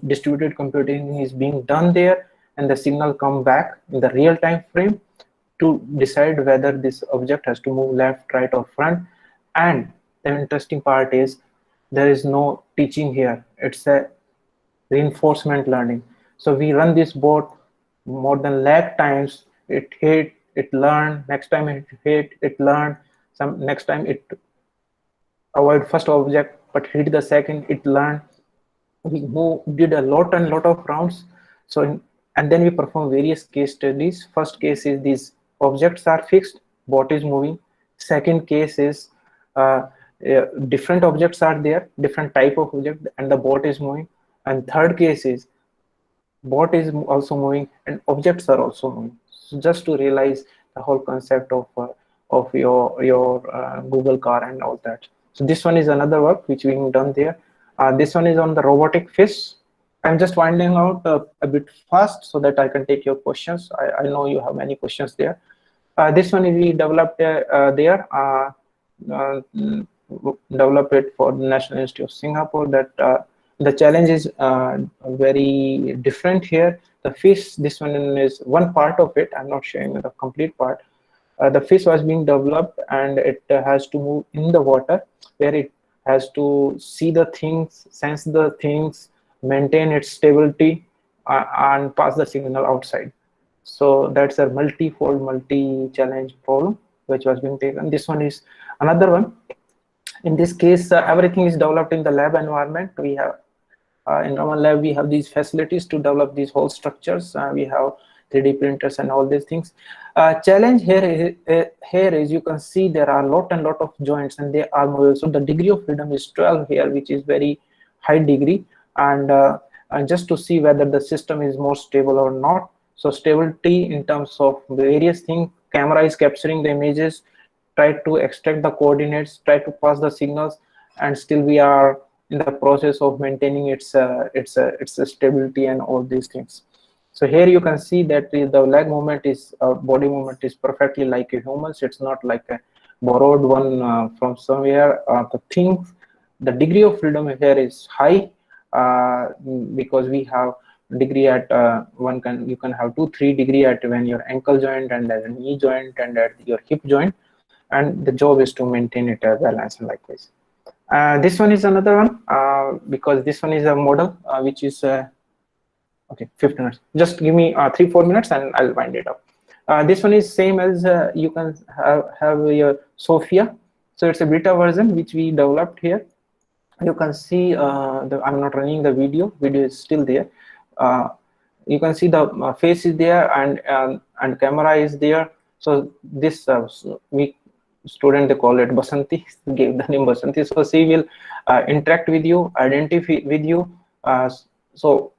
distributed computing is being done there, and the signal come back in the real time frame to decide whether this object has to move left, right, or front. And the interesting part is there is no teaching here. It's a reinforcement learning. So we run this bot more than lakh times. It hit, it learned. Next time it hit, it learned. Next time it avoid first object but hit the second, it learned. We did a lot of rounds. So and then we perform various case studies. First case is these objects are fixed, bot is moving. Second case is different objects are there, different type of object, and the bot is moving. And third case is bot is also moving and objects are also moving. So just to realize the whole concept of your Google car and all that. So this one is another work which we have done there. This one is on the robotic fish. I'm just winding out a bit fast so that I can take your questions. I know you have many questions there. This one we developed there. Develop it for the National Institute of Singapore. That the challenge is very different here. The fish, this one is one part of it. I'm not showing the complete part. The fish was being developed, and it has to move in the water, where it has to see the things, sense the things, maintain its stability, and pass the signal outside. So that's a multi-fold, multi-challenge problem which was being taken. This one is another one. In this case, everything is developed in the lab environment. We have in our lab, we have these facilities to develop these whole structures. We have 3D printers and all these things. Challenge here is you can see there are lot of joints, and they are movable. So the degree of freedom is 12 here, which is very high degree. And just to see whether the system is more stable or not. So stability in terms of various things. Camera is capturing the images, try to extract the coordinates, try to pass the signals, and still we are in the process of maintaining its stability and all these things. So here you can see that the leg movement is body movement is perfectly like a human's. It's not like a borrowed one from somewhere. The degree of freedom here is high because we have degree at you can have 2-3 degree at when your ankle joint and at a knee joint and at your hip joint, and the job is to maintain it as balance and likewise. This one is another one because this one is a model which is okay, 15 minutes. Just give me 3-4 minutes and I'll wind it up. This one is same as you can have your Sophia. So it's a beta version which we developed here. You can see I'm not running the video. Video is still there. You can see the face is there and camera is there. So this student, they call it Basanti, gave the name Basanti. So she will interact with you, identify with you. So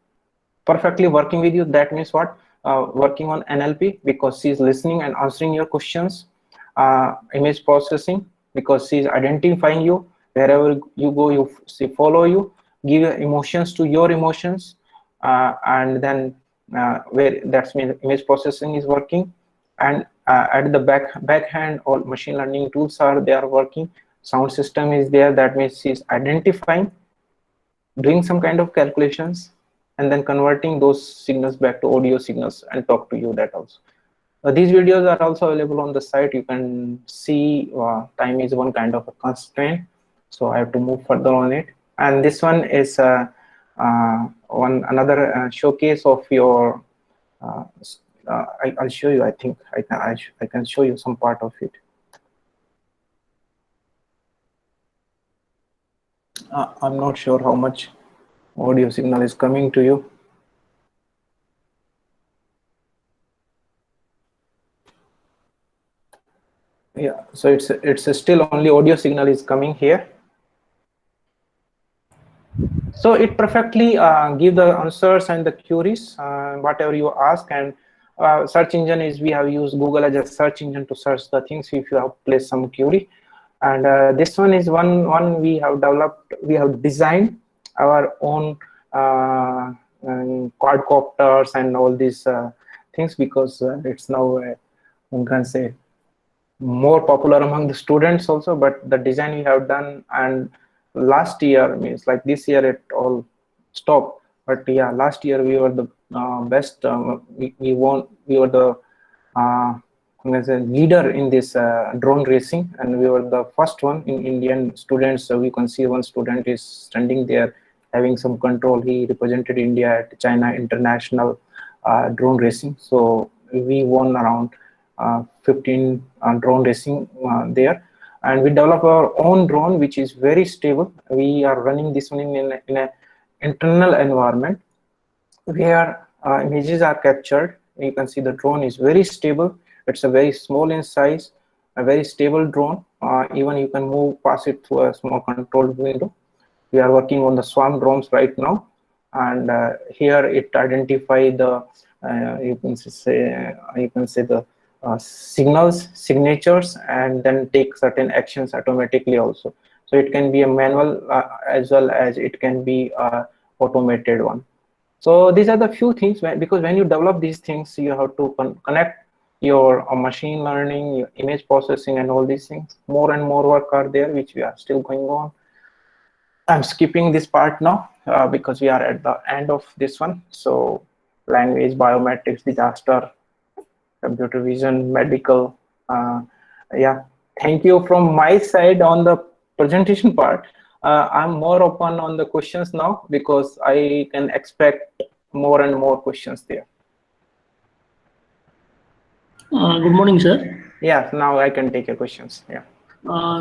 perfectly working with you. That means what? Working on NLP because she is listening and answering your questions. Image processing because she is identifying you. Wherever you go, she follow you, give emotions to your emotions, and then where that means image processing is working. And at the backhand, all machine learning tools are working. Sound system is there. That means she's identifying, doing some kind of calculations, and then converting those signals back to audio signals and talk to you. That also. These videos are also available on the site. You can see time is one kind of a constraint, so I have to move further on it. And this one is another showcase of your. I'll show you. I think I can show you some part of it. I'm not sure how much audio signal is coming to you. Yeah, so it's still only audio signal is coming here. So it perfectly give the answers and the queries, whatever you ask. And search engine is, we have used Google as a search engine to search the things if you have placed some query. And this one is one we have developed. We have designed our own quadcopters and all these things because it's now one can say more popular among the students also. But the design we have done, and last year, means like this year it all stopped, but yeah, last year we were the best. We won. We were the leader in this drone racing, and we were the first one in Indian students. So we can see one student is standing there having some control. He represented India at China International drone racing. So we won around 15 drone racing there. And we develop our own drone, which is very stable. We are running this one in an internal environment where images are captured. You can see the drone is very stable. It's a very small in size, a very stable drone. Even you can pass it through a small controlled window. We are working on the swarm drones right now, and here it identifies the you can say the signals, signatures, and then take certain actions automatically also. So it can be a manual as well as it can be automated one. So these are the few things because when you develop these things, you have to connect your machine learning, your image processing, and all these things. More and more work are there, which we are still going on. I'm skipping this part now because we are at the end of this one. So language, biometrics, disaster, computer vision, medical. Yeah, thank you from my side on the presentation part. I'm more open on the questions now because I can expect more and more questions there. Good morning, sir. Yeah, now I can take your questions. Yeah.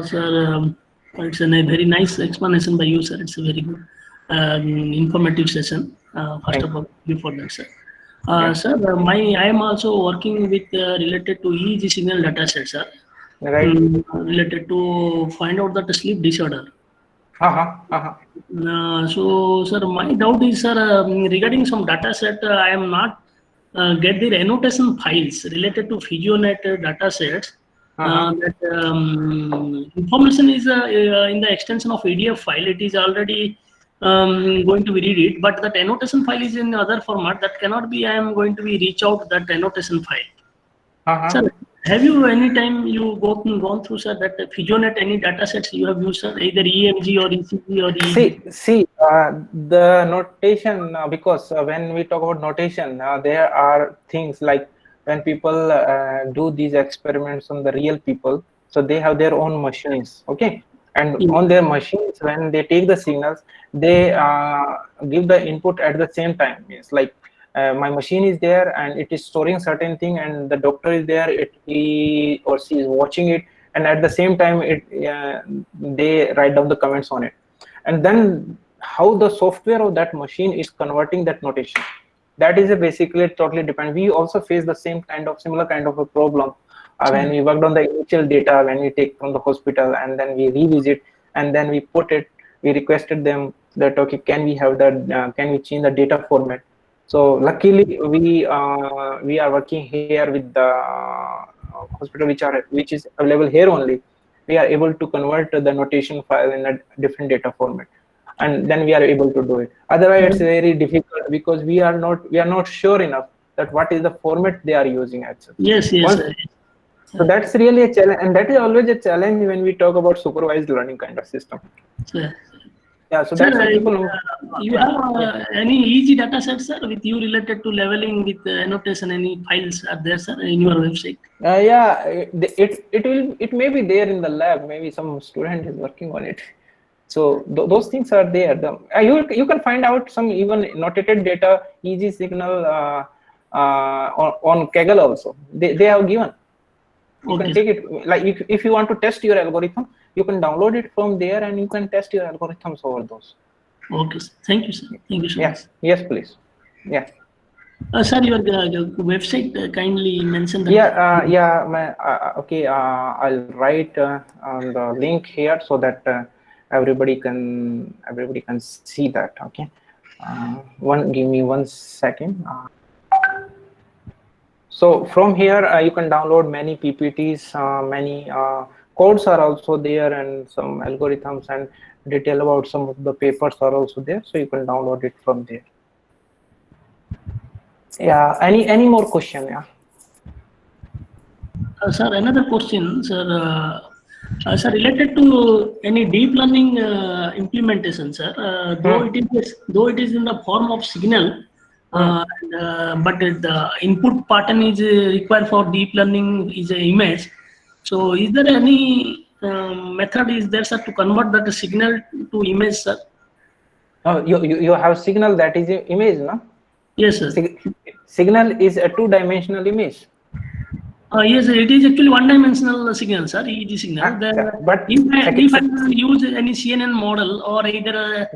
Sir, it's a very nice explanation by you, sir. It's a very good, informative session. First of all, before that, sir. Sir, I am also working with related to EEG signal data set, sir. Right. Related to find out that sleep disorder. So, sir, my doubt is, sir, regarding some data set, I am not get the annotation files related to PhysioNet data sets. That information is in the extension of PDF file. It is already going to be read it, but that annotation file is in other format that cannot be. I am going to be reach out that annotation file. Sir, have you any time you gone through, sir, that PhysioNet any data sets you have used, sir, either EMG or ECG or EEG? See, the notation, because when we talk about notation, there are things like when people do these experiments on the real people, so they have their own machines, okay? And on their machines, when they take the signals, they give the input at the same time. It's like my machine is there and it is storing certain thing, and the doctor is there, he or she is watching it, and at the same time they write down the comments on it. And then how the software of that machine is converting that notation, that is basically totally dependent. We also face the similar kind of a problem when we worked on the initial data, when we take from the hospital and then we revisit and then we put it, we requested them that, okay, can we have that, can we change the data format? So luckily we are working here with the hospital which is available here only. We are able to convert the notation file in a different data format, and then we are able to do it. Otherwise it's very difficult because we are not sure enough that what is the format they are using actually. Yes. So that's really a challenge, and that is always a challenge when we talk about supervised learning kind of system. Yeah, so that's why people you have any EEG data sets, sir, with you related to leveling with annotation? Any files are there, sir, in your website? Yeah, it may be there in the lab. Maybe some student is working on it. So those things are there. You can find out some even notated data EEG signal on Kaggle also. They have given. You can take it, like if you want to test your algorithm, you can download it from there and you can test your algorithms over those. Okay, sir. Thank you, sir. Thank you so much. Yes, please. Yeah. Sir, your website kindly mention that. Okay. I'll write on the link here so that everybody can see that. Okay. Give me 1 second. So from here you can download many PPTs, many codes are also there, and some algorithms and detail about some of the papers are also there. So you can download it from there. Yeah. Any more question? Yeah. Sir, another question, sir. Sir, related to any deep learning implementation, sir. Though it is in the form of signal, but the input pattern is required for deep learning is an image. So, is there any method is there, sir, to convert that signal to image, sir? Oh, you have signal that is image, no? Yes, sir. Signal is a 2-dimensional image. Yes, it is actually one-dimensional signal, sir. EEG signal. But if I use any CNN model or either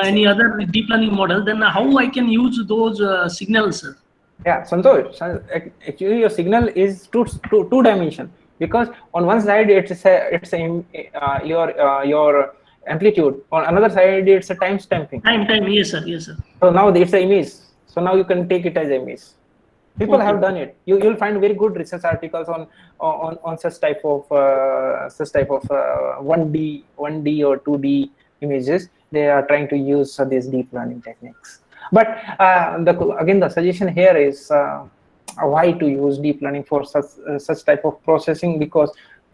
any other deep learning model, then how I can use those signals, sir? Yeah, Santosh. Actually, your signal is two dimension, because on one side it's your amplitude. On another side it's a time stamping. Time. Yes, sir. So now it's an image. So now you can take it as image. People have done it. You'll find very good research articles on such type of 1D or 2D images. They are trying to use these deep learning techniques. But again, the suggestion here is why to use deep learning for such type of processing, because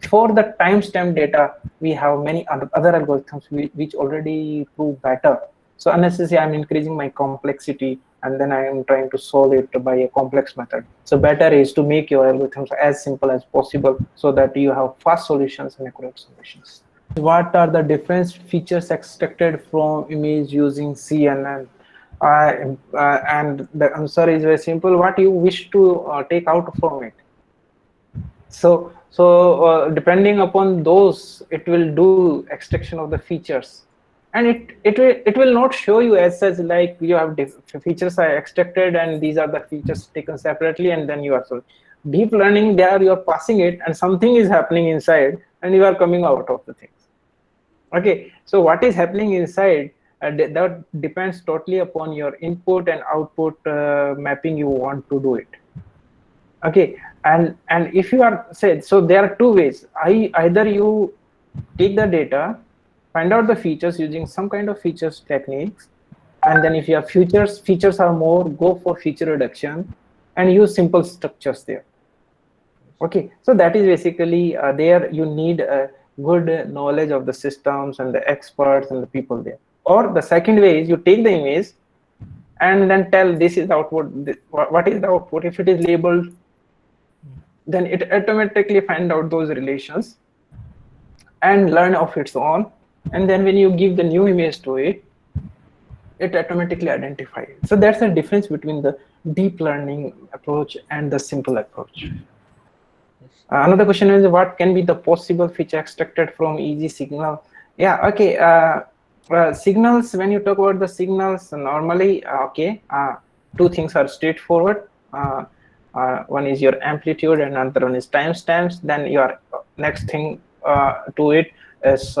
for the timestamp data we have many other algorithms which already prove better. So unnecessarily I'm increasing my complexity, and then I am trying to solve it by a complex method. So better is to make your algorithms as simple as possible so that you have fast solutions and accurate solutions. What are the different features extracted from image using CNN? And the answer is very simple. What you wish to take out from it. So depending upon those, it will do extraction of the features, and it will not show you as such like you have features are extracted and these are the features taken separately and then you are so deep learning there you are passing it and something is happening inside and you are coming out of the things. Okay, so what is happening inside that depends totally upon your input and output mapping you want to do it. Okay, and if you are said, so there are two ways. Either you take the data, find out the features using some kind of features techniques, and then if you have features are more, go for feature reduction and use simple structures there. Okay, so that is basically there you need a good knowledge of the systems and the experts and the people there. Or the second way is you take the image and then tell this is output, what is the output. If it is labeled, then it automatically find out those relations and learn of its own, and then when you give the new image to it, it automatically identifies it. So that's the difference between the deep learning approach and the simple approach. Another question is what can be the possible feature extracted from EEG signal? Yeah, okay. Signals, when you talk about the signals, normally, two things are straightforward. One is your amplitude and another one is timestamps. Then your next thing to it is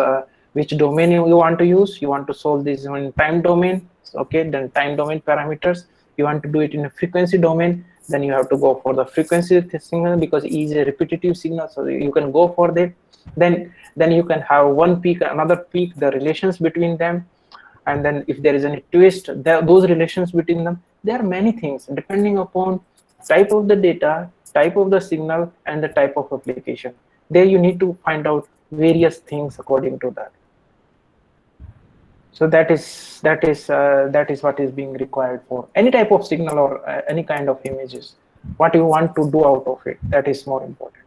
which domain you want to use. You want to solve this in time domain. Okay, then time domain parameters. You want to do it in a frequency domain. Then you have to go for the frequency signal because E is a repetitive signal, so you can go for that. Then you can have one peak, another peak, the relations between them, and then if there is any twist, those relations between them. There are many things depending upon type of the data, type of the signal, and the type of application. There you need to find out various things according to that. So that is what is being required for any type of signal or any kind of images. What you want to do out of it, that is more important.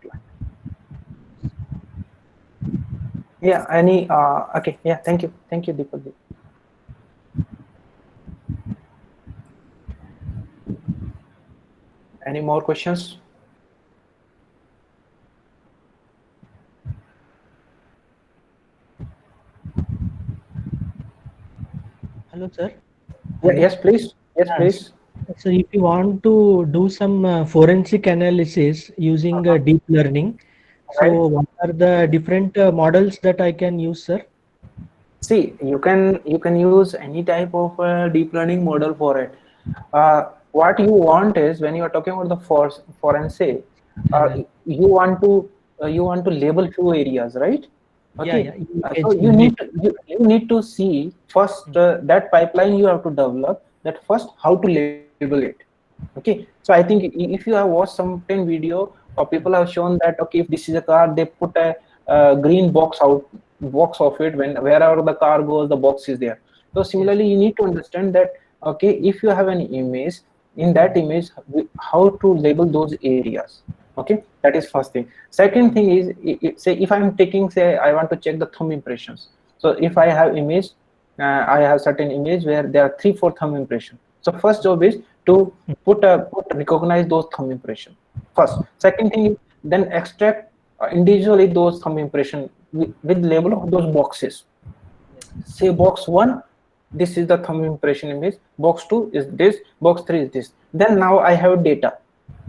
Yeah. Any? Okay. Yeah. Thank you, Deepak. Any more questions? Hello, sir. Yeah, yes, please. Yes, please. So if you want to do some forensic analysis using deep learning, so what are the different models that I can use, sir? See, you can use any type of deep learning model for it. What you want is when you are talking about the forensic, you want to label few areas, right? Okay. So you need to see first that pipeline you have to develop. That first how to label it. Okay. So I think if you have watched some video or people have shown that okay, if this is a car, they put a green box of it wherever the car goes, the box is there. So similarly, you need to understand that okay, if you have an image, in that image, how to label those areas. Okay, that is first thing. Second thing is, say if I'm taking, say I want to check the thumb impressions. So if I have image, I have certain image where there are 3-4 thumb impressions. So first job is to recognize those thumb impression first. Second thing is then extract individually those thumb impression with label of those boxes. Say box 1, this is the thumb impression image. Box 2 is this. Box 3 is this. Then now I have data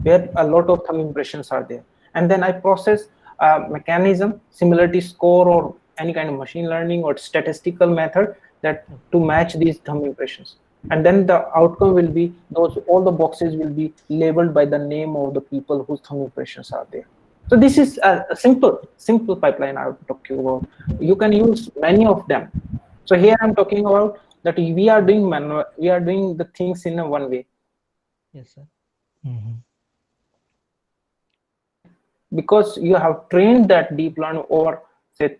where a lot of thumb impressions are there, and then I process a mechanism, similarity score, or any kind of machine learning or statistical method that to match these thumb impressions. And then the outcome will be all the boxes will be labeled by the name of the people whose thumb impressions are there. So this is a simple pipeline I will talk to you about. You can use many of them. So here I'm talking about that we are doing the things in a one way. Yes, sir. because you have trained that deep learning over say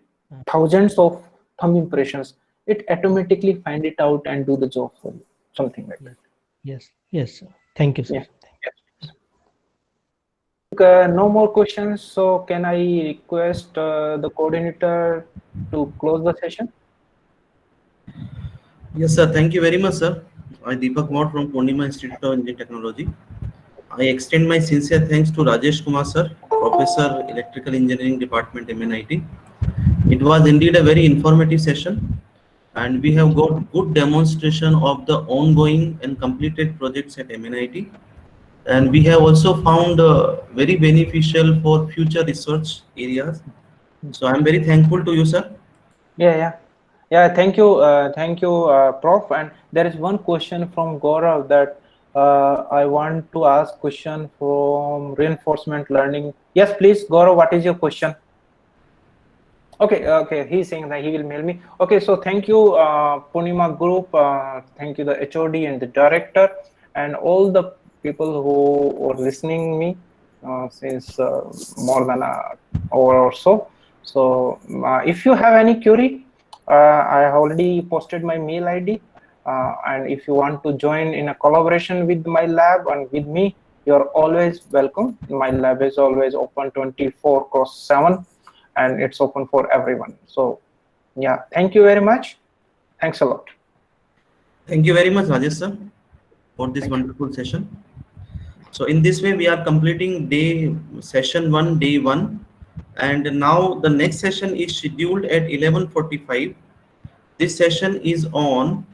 thousands of thumb impressions, it automatically find it out and do the job for you, something like that. Yes, yes, sir. Thank you, sir. Yeah. No more questions, so can I request the coordinator to close the session? Yes, sir. Thank you very much, sir. I Deepak Maur from Poornima Institute of Engineering Technology. I extend my sincere thanks to Rajesh Kumar, sir, Professor, Electrical Engineering Department, MNIT. It was indeed a very informative session, and we have got good demonstration of the ongoing and completed projects at MNIT. And we have also found very beneficial for future research areas. So I'm very thankful to you, sir. Yeah, thank you, Prof. And there is one question from Gaurav that I want to ask question from reinforcement learning. Yes, please, Gaurav, what is your question? Okay, he's saying that he will mail me. Okay, so thank you, Poornima Group, thank you, the HOD and the director, and all the people who are listening me since more than an hour or so. So if you have any query, I have already posted my mail ID, and if you want to join in a collaboration with my lab and with me, you're always welcome. My lab is always open 24/7. And it's open for everyone. So yeah, thank you very much. Thanks a lot. Thank you very much, Rajesh, sir, for this wonderful session. So in this way, we are completing session 1, day 1. And now the next session is scheduled at 11:45. This session is on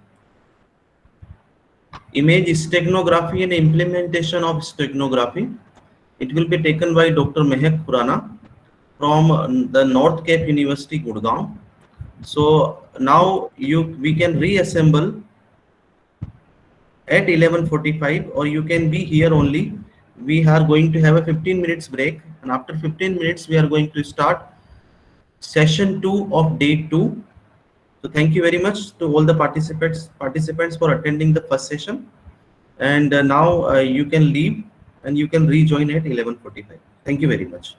image steganography and implementation of steganography. It will be taken by Dr. Mehak Khurana from the North Cape University, Gurgaon. So now we can reassemble at 11:45, or you can be here only. We are going to have a 15 minutes break, and after 15 minutes we are going to start session 2 of day 2. So thank you very much to all the participants for attending the first session, and now you can leave and you can rejoin at 11:45. Thank you very much.